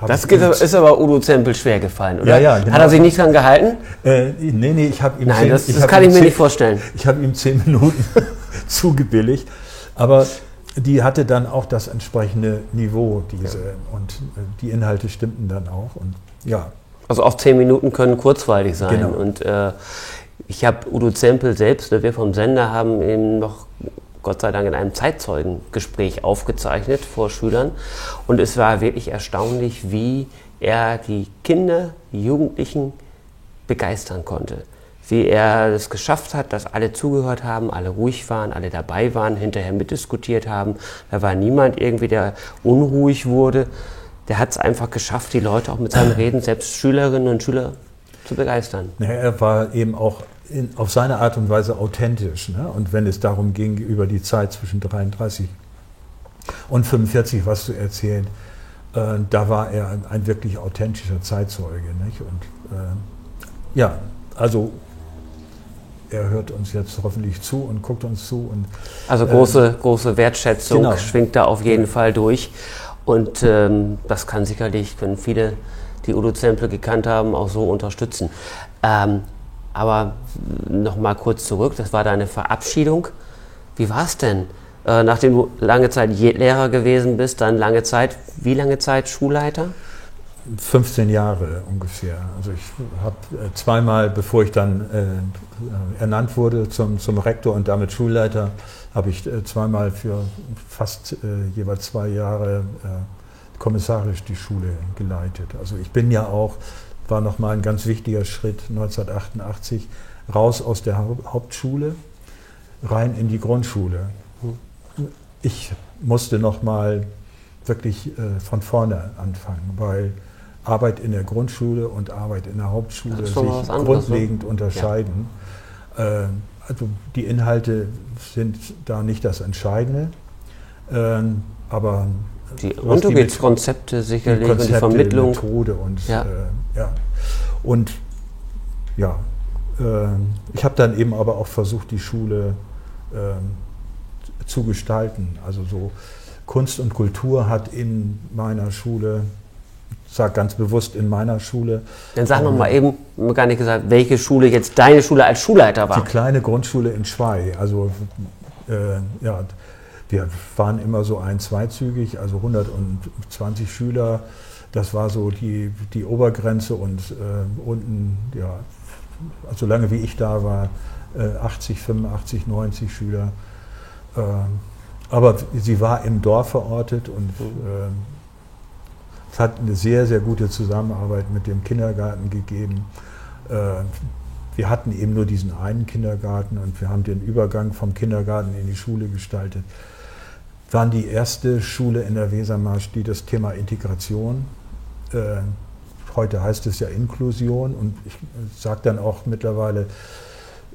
[SPEAKER 2] das ist aber Udo Zempel schwer gefallen, oder?
[SPEAKER 3] Ja, genau.
[SPEAKER 2] Hat er sich nicht dran gehalten?
[SPEAKER 3] Nee, ich habe ihm
[SPEAKER 2] das kann ich mir nicht vorstellen.
[SPEAKER 3] Ich habe ihm 10 Minuten zugebilligt, aber die hatte dann auch das entsprechende Niveau, und die Inhalte stimmten dann auch. Und
[SPEAKER 2] also auch 10 Minuten können kurzweilig sein.
[SPEAKER 3] Genau.
[SPEAKER 2] Und ich habe Udo Zempel selbst, wir vom Sender haben ihn noch Gott sei Dank in einem Zeitzeugengespräch aufgezeichnet vor Schülern. Und es war wirklich erstaunlich, wie er die Kinder, die Jugendlichen begeistern konnte. Wie er es geschafft hat, dass alle zugehört haben, alle ruhig waren, alle dabei waren, hinterher mitdiskutiert haben. Da war niemand irgendwie, der unruhig wurde. Der hat es einfach geschafft, die Leute auch mit seinen Reden, selbst Schülerinnen und Schüler, zu begeistern.
[SPEAKER 3] Ja, er war eben auch auf seine Art und Weise authentisch. Ne? Und wenn es darum ging, über die Zeit zwischen 33 und 45 was zu erzählen, da war er ein wirklich authentischer Zeitzeuge. Nicht? Und also er hört uns jetzt hoffentlich zu und guckt uns zu. Und,
[SPEAKER 2] also große Wertschätzung schwingt da auf jeden Fall durch. Und das können viele, die Udo Zempel gekannt haben, auch so unterstützen. Aber noch mal kurz zurück, das war deine Verabschiedung. Wie war es denn, nachdem du lange Zeit Lehrer gewesen bist, dann wie lange Zeit Schulleiter?
[SPEAKER 3] 15 Jahre ungefähr. Also ich habe zweimal, bevor ich dann ernannt wurde zum Rektor und damit Schulleiter, habe ich zweimal für fast jeweils 2 Jahre kommissarisch die Schule geleitet. Also ich bin war nochmal ein ganz wichtiger Schritt, 1988 raus aus der Hauptschule, rein in die Grundschule. Ich musste nochmal wirklich von vorne anfangen, weil Arbeit in der Grundschule und Arbeit in der Hauptschule sich grundlegend unterscheiden. Also die Inhalte sind da nicht das Entscheidende, aber
[SPEAKER 2] die Unterrichtskonzepte sicherlich und die Vermittlung.
[SPEAKER 3] Methode und Und ja, ich habe dann eben aber auch versucht, die Schule zu gestalten. Also so Kunst und Kultur hat in meiner Schule, ich sage ganz bewusst in meiner Schule.
[SPEAKER 2] Dann sag noch mal eben, wir haben gar nicht gesagt, welche Schule jetzt deine Schule als Schulleiter war.
[SPEAKER 3] Die kleine Grundschule in Schwey. Also ja, wir waren immer so zweizügig, also 120 Schüler. Das war so die Obergrenze und unten, ja, also solange wie ich da war, 80, 85, 90 Schüler. Aber sie war im Dorf verortet und es hat eine sehr, sehr gute Zusammenarbeit mit dem Kindergarten gegeben. Wir hatten eben nur diesen einen Kindergarten und wir haben den Übergang vom Kindergarten in die Schule gestaltet. Wir waren die erste Schule in der Wesermarsch, die das Thema Integration, heute heißt es ja Inklusion und ich sage dann auch mittlerweile,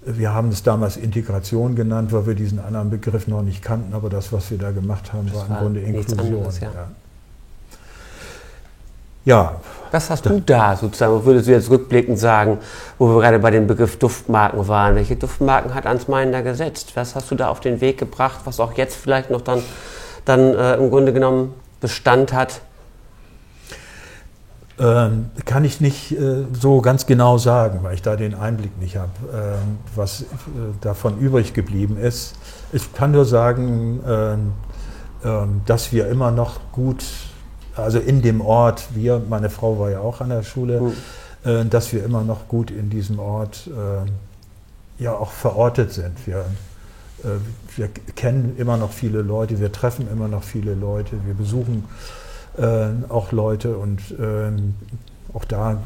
[SPEAKER 3] wir haben es damals Integration genannt, weil wir diesen anderen Begriff noch nicht kannten, aber das, was wir da gemacht haben, war im Grunde Inklusion.
[SPEAKER 2] Anderes, ja.
[SPEAKER 3] Ja.
[SPEAKER 2] Was hast du da sozusagen, würdest du jetzt rückblickend sagen, wo wir gerade bei dem Begriff Duftmarken waren? Welche Duftmarken hat Ansmeien da gesetzt? Was hast du da auf den Weg gebracht, was auch jetzt vielleicht noch dann im Grunde genommen Bestand hat?
[SPEAKER 3] Kann ich nicht so ganz genau sagen, weil ich da den Einblick nicht habe, was davon übrig geblieben ist. Ich kann nur sagen, dass wir immer noch gut, also in dem Ort, meine Frau war ja auch an der Schule, dass wir immer noch gut in diesem Ort ja auch verortet sind. Wir kennen immer noch viele Leute, wir treffen immer noch viele Leute, wir besuchen auch Leute und auch da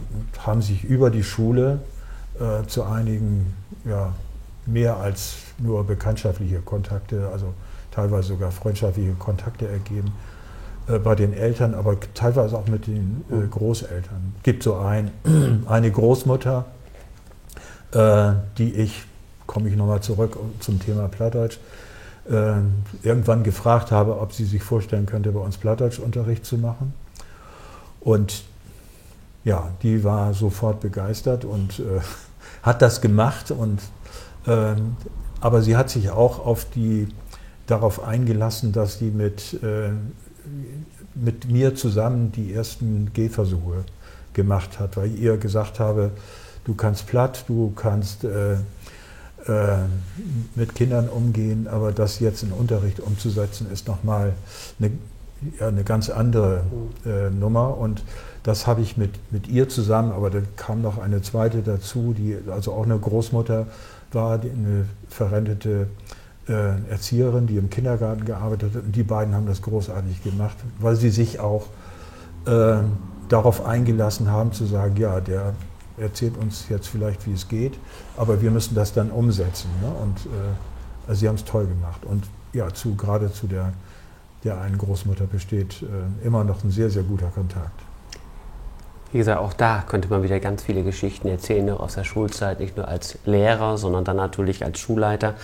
[SPEAKER 3] haben sich über die Schule zu einigen mehr als nur bekanntschaftliche Kontakte, also teilweise sogar freundschaftliche Kontakte ergeben bei den Eltern, aber teilweise auch mit den Großeltern. Es gibt so eine Großmutter, die ich, komme ich nochmal zurück zum Thema Plattdeutsch, irgendwann gefragt habe, ob sie sich vorstellen könnte, bei uns Plattdeutschunterricht zu machen. Und ja, die war sofort begeistert und hat das gemacht. Aber sie hat sich auch darauf eingelassen, dass sie mit mir zusammen die ersten Gehversuche gemacht hat, weil ich ihr gesagt habe, du kannst Platt, du kannst mit Kindern umgehen, aber das jetzt in Unterricht umzusetzen, ist nochmal eine ganz andere Nummer. Und das habe ich mit ihr zusammen, aber dann kam noch eine zweite dazu, die also auch eine Großmutter war, eine verrentete Erzieherin, die im Kindergarten gearbeitet hat. Und die beiden haben das großartig gemacht, weil sie sich auch darauf eingelassen haben, zu sagen, ja, der erzählt uns jetzt vielleicht, wie es geht, aber wir müssen das dann umsetzen. Ne? Und also sie haben es toll gemacht. Und ja, gerade zu der einen Großmutter besteht immer noch ein sehr, sehr guter Kontakt.
[SPEAKER 2] Wie gesagt, auch da könnte man wieder ganz viele Geschichten erzählen, aus der Schulzeit, nicht nur als Lehrer, sondern dann natürlich als Schulleiter.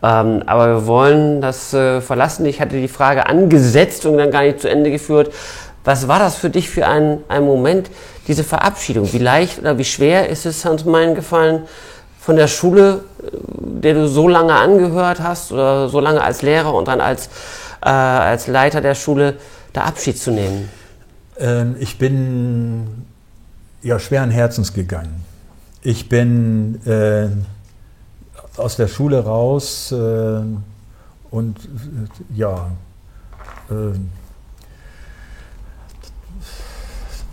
[SPEAKER 2] Aber wir wollen das verlassen. Ich hatte die Frage angesetzt und dann gar nicht zu Ende geführt. Was war das für dich für einen Moment, diese Verabschiedung? Wie leicht oder wie schwer ist es Ansmeien gefallen, von der Schule, der du so lange angehört hast oder so lange als Lehrer und dann als Leiter der Schule, da Abschied zu nehmen?
[SPEAKER 3] Ich bin ja schweren Herzens gegangen. Ich bin aus der Schule raus und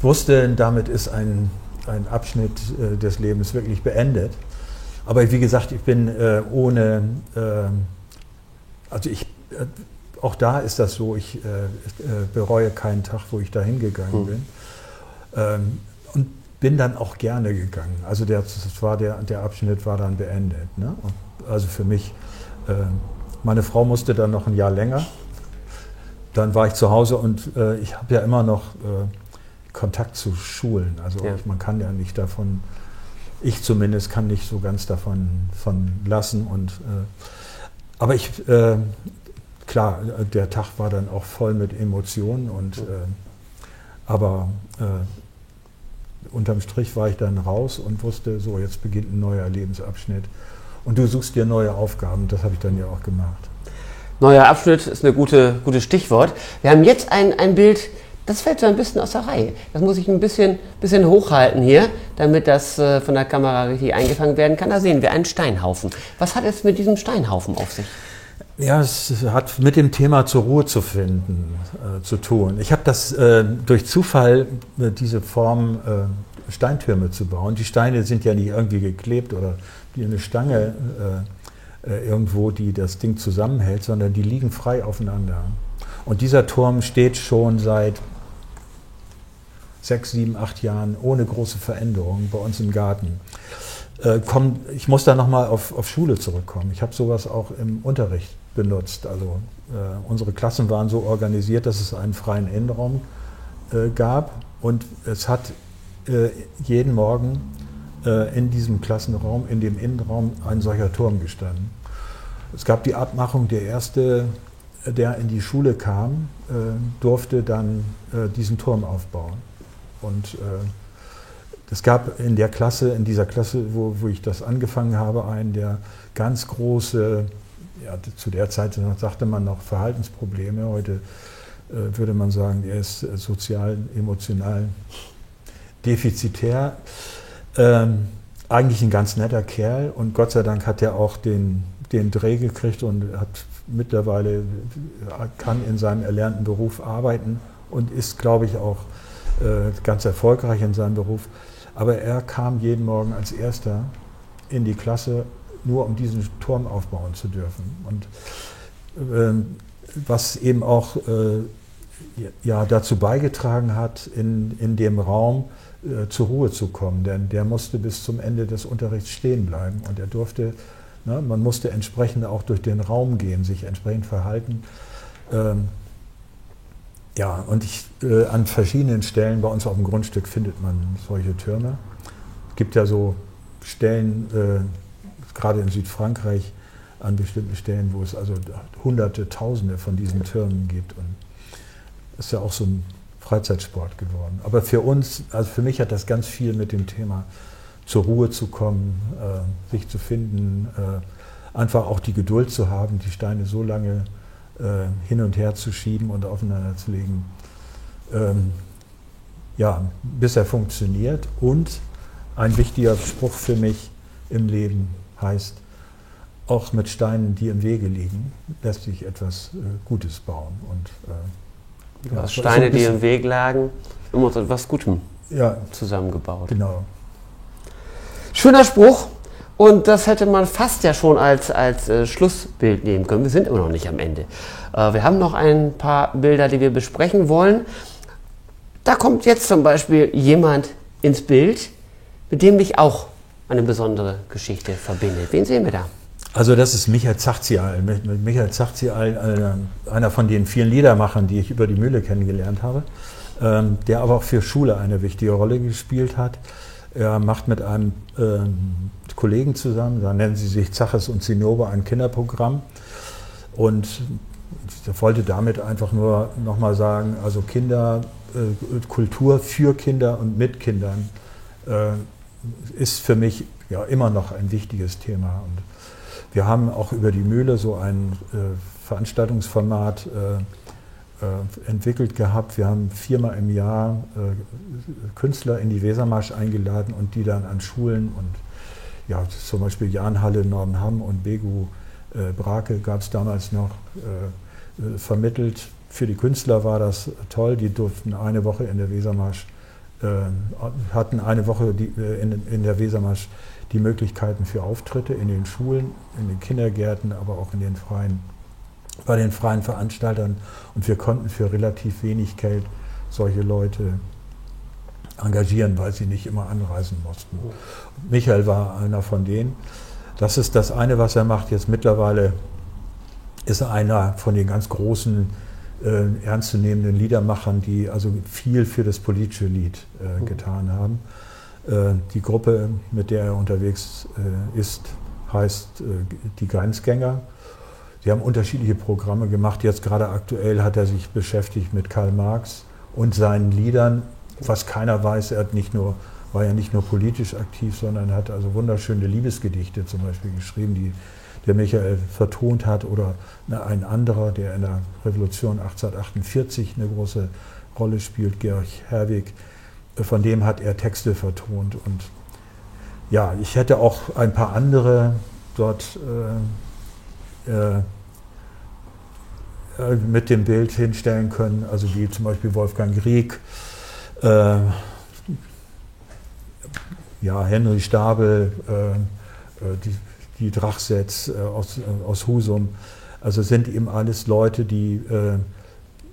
[SPEAKER 3] wusste, damit ist ein Abschnitt des Lebens wirklich beendet. Aber wie gesagt, ich bin auch da ist das so, ich bereue keinen Tag, wo ich da hingegangen bin. Und bin dann auch gerne gegangen. Also der Abschnitt war dann beendet. Ne? Also für mich, meine Frau musste dann noch ein Jahr länger. Dann war ich zu Hause und ich habe ja immer noch Kontakt zu Schulen. Also man kann ja nicht davon, ich zumindest kann nicht so ganz davon lassen. Aber klar, der Tag war dann auch voll mit Emotionen. Aber unterm Strich war ich dann raus und wusste, so jetzt beginnt ein neuer Lebensabschnitt. Und du suchst dir neue Aufgaben, das habe ich dann ja auch gemacht.
[SPEAKER 2] Neuer Abschnitt ist ein gutes Stichwort. Wir haben jetzt ein Bild, das fällt so ein bisschen aus der Reihe. Das muss ich ein bisschen hochhalten hier, damit das von der Kamera richtig eingefangen werden kann. Da sehen wir einen Steinhaufen. Was hat es mit diesem Steinhaufen auf sich?
[SPEAKER 3] Ja, es hat mit dem Thema zur Ruhe zu finden zu tun. Ich habe das durch Zufall, diese Form Steintürme zu bauen. Die Steine sind ja nicht irgendwie geklebt oder wie eine Stange irgendwo, die das Ding zusammenhält, sondern die liegen frei aufeinander. Und dieser Turm steht schon seit 6, 7, 8 Jahren ohne große Veränderungen bei uns im Garten. Ich muss da nochmal auf Schule zurückkommen. Ich habe sowas auch im Unterricht benutzt. Also unsere Klassen waren so organisiert, dass es einen freien Innenraum gab und es hat jeden Morgen in diesem Klassenraum, in dem Innenraum, ein solcher Turm gestanden. Es gab die Abmachung, der Erste, der in die Schule kam, durfte dann diesen Turm aufbauen. Und es gab in dieser Klasse, wo ich das angefangen habe, einen, der ganz große, ja, zu der Zeit sagte man noch Verhaltensprobleme, heute würde man sagen, er ist sozial, emotional defizitär. Eigentlich ein ganz netter Kerl und Gott sei Dank hat er auch den Dreh gekriegt und hat mittlerweile kann in seinem erlernten Beruf arbeiten und ist, glaube ich, auch ganz erfolgreich in seinem Beruf. Aber er kam jeden Morgen als Erster in die Klasse, nur um diesen Turm aufbauen zu dürfen. Und was eben auch dazu beigetragen hat, in dem Raum zur Ruhe zu kommen, denn der musste bis zum Ende des Unterrichts stehen bleiben und er durfte, man musste entsprechend auch durch den Raum gehen, sich entsprechend verhalten. Und an verschiedenen Stellen bei uns auf dem Grundstück findet man solche Türme. Es gibt ja so Stellen, gerade in Südfrankreich, an bestimmten Stellen, wo es also Hunderte, Tausende von diesen Türmen gibt. Und das ist ja auch so ein Freizeitsport geworden. Aber für uns, also für mich hat das ganz viel mit dem Thema zur Ruhe zu kommen, sich zu finden, einfach auch die Geduld zu haben, die Steine so lange hin und her zu schieben und aufeinander zu legen, bis er funktioniert. Und ein wichtiger Spruch für mich im Leben heißt, auch mit Steinen, die im Wege liegen, lässt sich etwas Gutes bauen. Und
[SPEAKER 2] Steine, die im Weg lagen, immer aus etwas Gutem zusammengebaut.
[SPEAKER 3] Genau.
[SPEAKER 2] Schöner Spruch. Und das hätte man fast ja schon als Schlussbild nehmen können. Wir sind immer noch nicht am Ende. Wir haben noch ein paar Bilder, die wir besprechen wollen. Da kommt jetzt zum Beispiel jemand ins Bild, mit dem dich auch eine besondere Geschichte verbindet. Wen sehen wir da?
[SPEAKER 3] Also das ist Michael Zachzial. Michael Zachzial, einer von den vielen Liedermachern, die ich über die Mühle kennengelernt habe, der aber auch für Schule eine wichtige Rolle gespielt hat. Er macht mit einem Kollegen zusammen, da nennen sie sich Zaches und Zinnober, ein Kinderprogramm. Und ich wollte damit einfach nur nochmal sagen, also Kultur für Kinder und mit Kindern ist für mich ja immer noch ein wichtiges Thema. Und wir haben auch über die Mühle so ein Veranstaltungsformat entwickelt gehabt. Wir haben 4-mal im Jahr Künstler in die Wesermarsch eingeladen und die dann an Schulen und zum Beispiel Jahnhalle, Nordenham und Begu Brake gab es damals noch vermittelt. Für die Künstler war das toll, die durften eine Woche in der Wesermarsch, hatten eine Woche in der Wesermarsch die Möglichkeiten für Auftritte in den Schulen, in den Kindergärten, aber auch bei den freien Veranstaltern. Und wir konnten für relativ wenig Geld solche Leute engagieren, weil sie nicht immer anreisen mussten. Michael war einer von denen. Das ist das eine, was er macht. Jetzt mittlerweile ist er einer von den ganz großen, ernstzunehmenden Liedermachern, die also viel für das politische Lied getan haben. Die Gruppe, mit der er unterwegs ist, heißt die Grenzgänger. Sie haben unterschiedliche Programme gemacht. Jetzt gerade aktuell hat er sich beschäftigt mit Karl Marx und seinen Liedern. Was keiner weiß, war ja nicht nur politisch aktiv, sondern hat also wunderschöne Liebesgedichte zum Beispiel geschrieben, die der Michael vertont hat, oder ein anderer, der in der Revolution 1848 eine große Rolle spielt, Georg Herwegh, von dem hat er Texte vertont. Und ja, ich hätte auch ein paar andere dort mit dem Bild hinstellen können, also wie zum Beispiel Wolfgang Grieg, Henry Stabel, die Drachsets aus Husum. Also sind eben alles Leute, die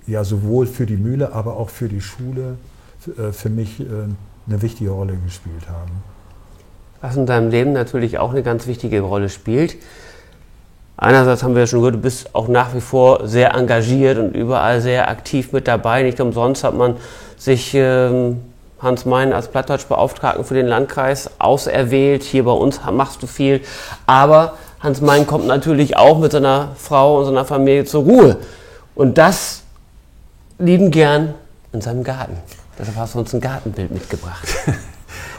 [SPEAKER 3] sowohl für die Mühle, aber auch für die Schule für mich eine wichtige Rolle gespielt haben.
[SPEAKER 2] Was in deinem Leben natürlich auch eine ganz wichtige Rolle spielt. Einerseits haben wir ja schon gehört, du bist auch nach wie vor sehr engagiert und überall sehr aktiv mit dabei. Nicht umsonst hat man sich Hans Meyen als Plattdeutschbeauftragten für den Landkreis auserwählt. Hier bei uns machst du viel. Aber Hans Meyen kommt natürlich auch mit seiner Frau und seiner Familie zur Ruhe. Und das lieben gern in seinem Garten. Deshalb hast du uns ein Gartenbild mitgebracht.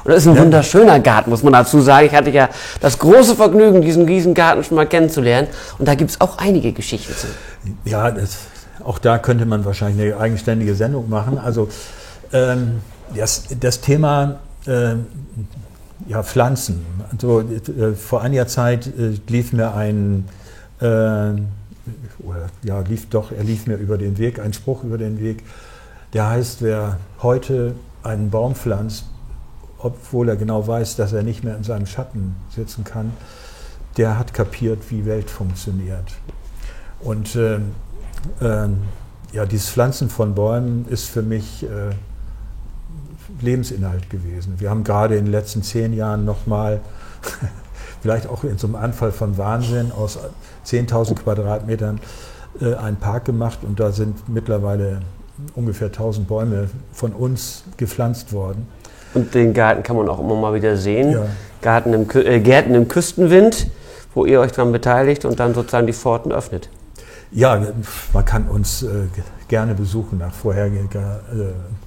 [SPEAKER 2] Und das ist ein wunderschöner Garten, muss man dazu sagen. Ich hatte ja das große Vergnügen, diesen Riesengarten schon mal kennenzulernen. Und da gibt es auch einige Geschichten zu.
[SPEAKER 3] Ja, auch da könnte man wahrscheinlich eine eigenständige Sendung machen. Also das Thema Pflanzen. Also, vor einiger Zeit lief mir er lief mir über den Weg, ein Spruch über den Weg, der heißt: Wer heute einen Baum pflanzt, obwohl er genau weiß, dass er nicht mehr in seinem Schatten sitzen kann, der hat kapiert, wie Welt funktioniert. Und dieses Pflanzen von Bäumen ist für mich Lebensinhalt gewesen. Wir haben gerade in den letzten 10 Jahren nochmal, vielleicht auch in so einem Anfall von Wahnsinn, aus 10.000 Quadratmetern einen Park gemacht, und da sind mittlerweile ungefähr 1.000 Bäume von uns gepflanzt worden.
[SPEAKER 2] Und den Garten kann man auch immer mal wieder sehen.
[SPEAKER 3] Ja.
[SPEAKER 2] Gärten im Küstenwind, wo ihr euch daran beteiligt und dann sozusagen die Pforten öffnet.
[SPEAKER 3] Ja, man kann uns gerne besuchen nach vorheriger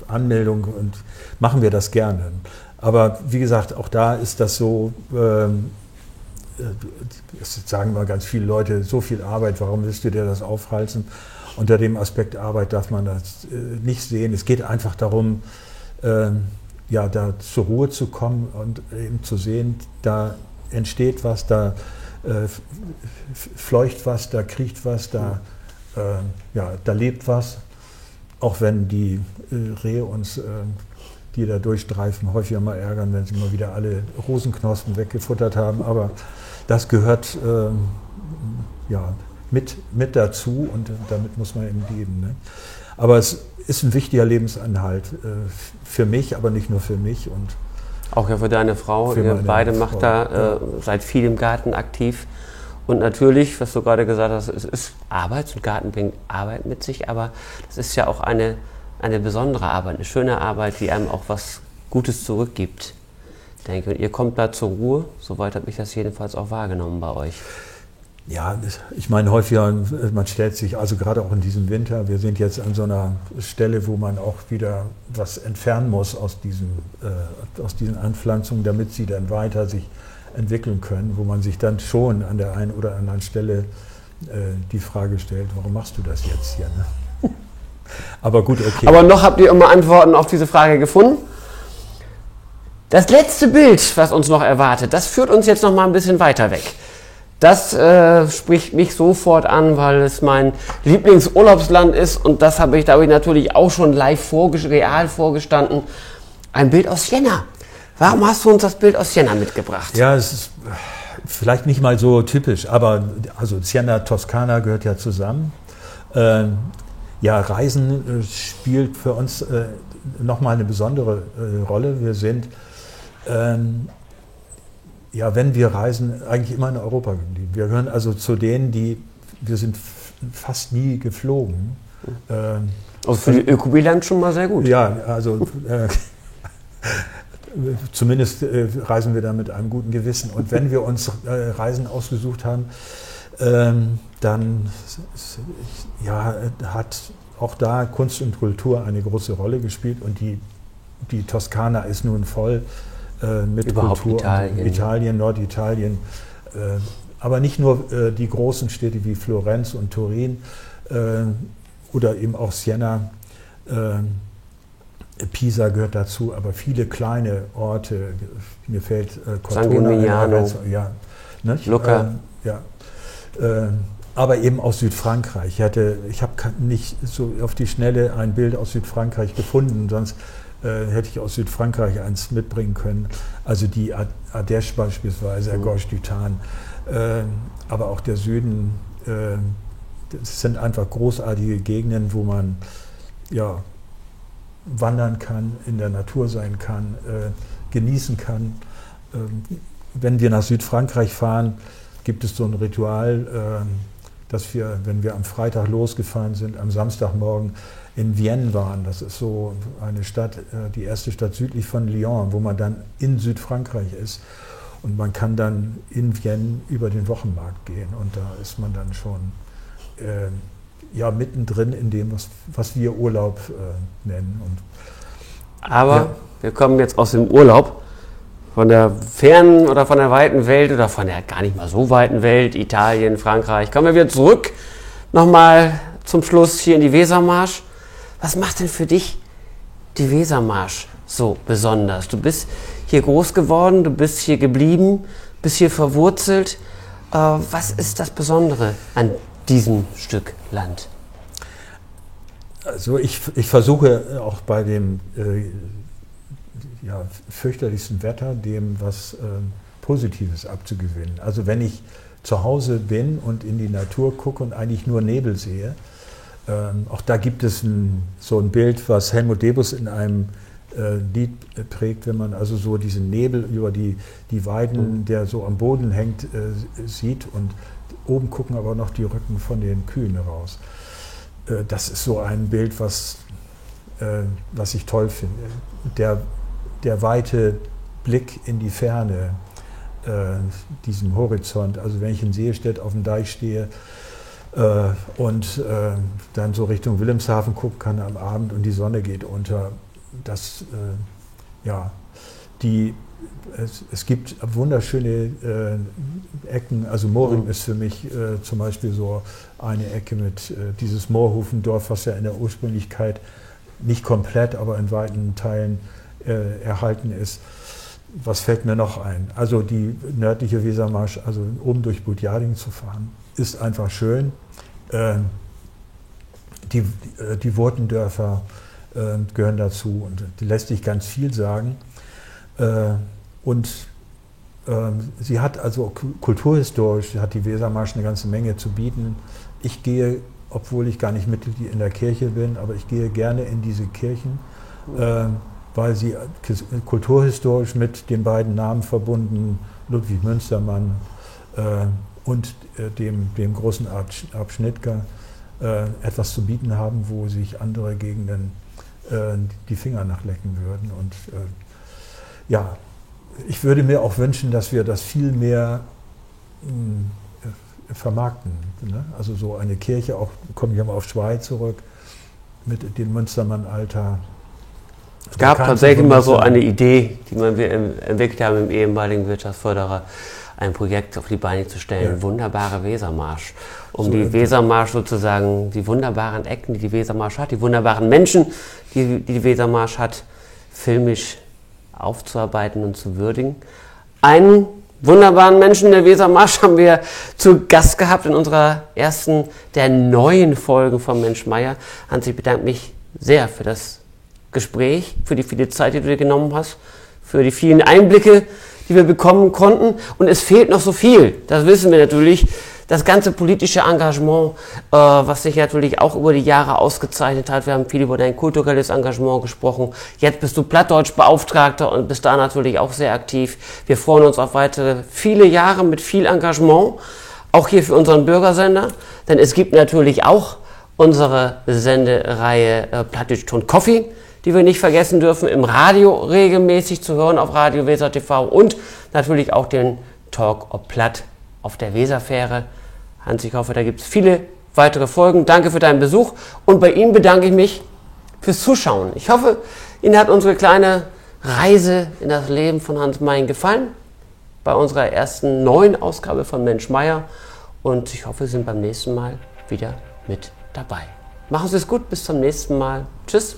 [SPEAKER 3] Anmeldung, und machen wir das gerne. Aber wie gesagt, auch da ist das so, es sagen mal ganz viele Leute, so viel Arbeit, warum willst du dir das aufhalsen? Unter dem Aspekt Arbeit darf man das nicht sehen. Es geht einfach darum, da zur Ruhe zu kommen und eben zu sehen, da entsteht was, da fleucht was, da kriecht was, da lebt was. Auch wenn die Rehe uns, die da durchstreifen, häufiger mal ärgern, wenn sie mal wieder alle Rosenknospen weggefuttert haben. Aber das gehört mit dazu, und damit muss man eben leben. Ne? Aber es ist ein wichtiger Lebensanhalt für mich, aber nicht nur für mich. Und
[SPEAKER 2] auch ja für deine Frau. Ihr beide macht da seid viel im Garten aktiv. Und natürlich, was du gerade gesagt hast, es ist Arbeit, und Garten bringt Arbeit mit sich, aber das ist ja auch eine besondere Arbeit, eine schöne Arbeit, die einem auch was Gutes zurückgibt, denke ich. Und ihr kommt da zur Ruhe, soweit habe ich das jedenfalls auch wahrgenommen bei euch.
[SPEAKER 3] Ja, ich meine, häufiger, man stellt sich, also gerade auch in diesem Winter, wir sind jetzt an so einer Stelle, wo man auch wieder was entfernen muss aus diesen Anpflanzungen, damit sie dann weiter sich entwickeln können, wo man sich dann schon an der einen oder anderen Stelle die Frage stellt, warum machst du das jetzt hier? Ne? Aber gut, okay.
[SPEAKER 2] Aber noch habt ihr immer Antworten auf diese Frage gefunden? Das letzte Bild, was uns noch erwartet, das führt uns jetzt noch mal ein bisschen weiter weg. Das spricht mich sofort an, weil es mein Lieblingsurlaubsland ist, und das habe ich natürlich auch schon real vorgestanden. Ein Bild aus Siena. Warum hast du uns das Bild aus Siena mitgebracht?
[SPEAKER 3] Ja, es ist vielleicht nicht mal so typisch, aber also Siena, Toskana gehört ja zusammen. Reisen spielt für uns nochmal eine besondere Rolle. Wir sind, wenn wir reisen, eigentlich immer in Europa geblieben. Wir gehören also zu denen, wir sind fast nie geflogen.
[SPEAKER 2] Also für die Ökobilanz schon mal sehr gut.
[SPEAKER 3] Ja, also zumindest reisen wir da mit einem guten Gewissen. Und wenn wir uns Reisen ausgesucht haben, dann hat auch da Kunst und Kultur eine große Rolle gespielt. Und die Toskana ist nun voll mit
[SPEAKER 2] überhaupt
[SPEAKER 3] Kultur.
[SPEAKER 2] Italien.
[SPEAKER 3] Italien, Norditalien. Aber nicht nur die großen Städte wie Florenz und Turin oder eben auch Siena. Pisa gehört dazu, aber viele kleine Orte, mir fällt
[SPEAKER 2] San Gimignano,
[SPEAKER 3] Lucca. Aber eben aus Südfrankreich. Ich habe nicht so auf die Schnelle ein Bild aus Südfrankreich gefunden, sonst hätte ich aus Südfrankreich eins mitbringen können. Also die Ardèche beispielsweise, Gorge du Tarn, aber auch der Süden. Das sind einfach großartige Gegenden, wo man wandern kann, in der Natur sein kann, genießen kann. Wenn wir nach Südfrankreich fahren, gibt es so ein Ritual, dass wir, wenn wir am Freitag losgefahren sind, am Samstagmorgen in Vienne waren. Das ist so eine Stadt, die erste Stadt südlich von Lyon, wo man dann in Südfrankreich ist. Und man kann dann in Vienne über den Wochenmarkt gehen. Und da ist man dann schon mittendrin in dem, was wir Urlaub nennen.
[SPEAKER 2] Aber wir kommen jetzt aus dem Urlaub, von der fernen oder von der weiten Welt oder von der gar nicht mal so weiten Welt, Italien, Frankreich. Kommen wir wieder zurück, nochmal zum Schluss hier in die Wesermarsch. Was macht denn für dich die Wesermarsch so besonders? Du bist hier groß geworden, du bist hier geblieben, bist hier verwurzelt. Was ist das Besondere an diesem Stück Land?
[SPEAKER 3] Also ich versuche auch bei dem fürchterlichsten Wetter dem was Positives abzugewinnen. Also wenn ich zu Hause bin und in die Natur gucke und eigentlich nur Nebel sehe, auch da gibt es so ein Bild, was Helmut Debus in einem Lied prägt, wenn man also so diesen Nebel über die Weiden, der so am Boden hängt, sieht und oben gucken aber noch die Rücken von den Kühen raus. Das ist so ein Bild, was ich toll finde. Der weite Blick in die Ferne, diesem Horizont. Also wenn ich in Seestedt auf dem Deich stehe und dann so Richtung Wilhelmshaven gucken kann am Abend und die Sonne geht unter, es gibt wunderschöne Ecken. Also Moring ist für mich zum Beispiel so eine Ecke mit dieses Moorhufendorf, was ja in der Ursprünglichkeit nicht komplett, aber in weiten Teilen erhalten ist. Was fällt mir noch ein? Also die nördliche Wesermarsch, also oben durch Budjading zu fahren, ist einfach schön. Die Wurtendörfer gehören dazu und die lässt sich ganz viel sagen. Sie hat also kulturhistorisch, hat die Wesermarsch eine ganze Menge zu bieten. Ich gehe, obwohl ich gar nicht Mitglied in der Kirche bin, aber ich gehe gerne in diese Kirchen, weil sie kulturhistorisch mit den beiden Namen verbunden, Ludwig Münstermann und dem großen Abschnittger, etwas zu bieten haben, wo sich andere Gegenden die Finger nachlecken würden. Und ich würde mir auch wünschen, dass wir das viel mehr vermarkten. Ne? Also so eine Kirche, auch komme ich mal auf Schweiz zurück, mit dem Münstermann-Altar.
[SPEAKER 2] Es gab tatsächlich mal so eine Idee, die wir entwickelt haben im ehemaligen Wirtschaftsförderer, ein Projekt auf die Beine zu stellen, wunderbare Wesermarsch. Um die Wesermarsch sozusagen, die wunderbaren Ecken, die die Wesermarsch hat, die wunderbaren Menschen, die die Wesermarsch hat, filmisch aufzuarbeiten und zu würdigen. Einen wunderbaren Menschen der Wesermarsch haben wir zu Gast gehabt in unserer ersten der neuen Folgen von Mensch Meier. Hans, ich bedanke mich sehr für das Gespräch, für die viele Zeit, die du dir genommen hast, für die vielen Einblicke, die wir bekommen konnten. Und es fehlt noch so viel, das wissen wir natürlich. das ganze politische Engagement, was sich natürlich auch über die Jahre ausgezeichnet hat. Wir haben viel über dein kulturelles Engagement gesprochen. Jetzt bist du Plattdeutsch-Beauftragter und bist da natürlich auch sehr aktiv. Wir freuen uns auf weitere viele Jahre mit viel Engagement, auch hier für unseren Bürgersender, denn es gibt natürlich auch unsere Sendereihe Plattdeutsch-Ton Coffee, die wir nicht vergessen dürfen, im Radio regelmäßig zu hören auf Radio Weser TV und natürlich auch den Talk ob Platt auf der Weserfähre. Hans, ich hoffe, da gibt es viele weitere Folgen. Danke für deinen Besuch und bei Ihnen bedanke ich mich fürs Zuschauen. Ich hoffe, Ihnen hat unsere kleine Reise in das Leben von Hans Meyen gefallen, bei unserer ersten neuen Ausgabe von Mensch Meier, und ich hoffe, Sie sind beim nächsten Mal wieder mit dabei. Machen Sie es gut, bis zum nächsten Mal. Tschüss.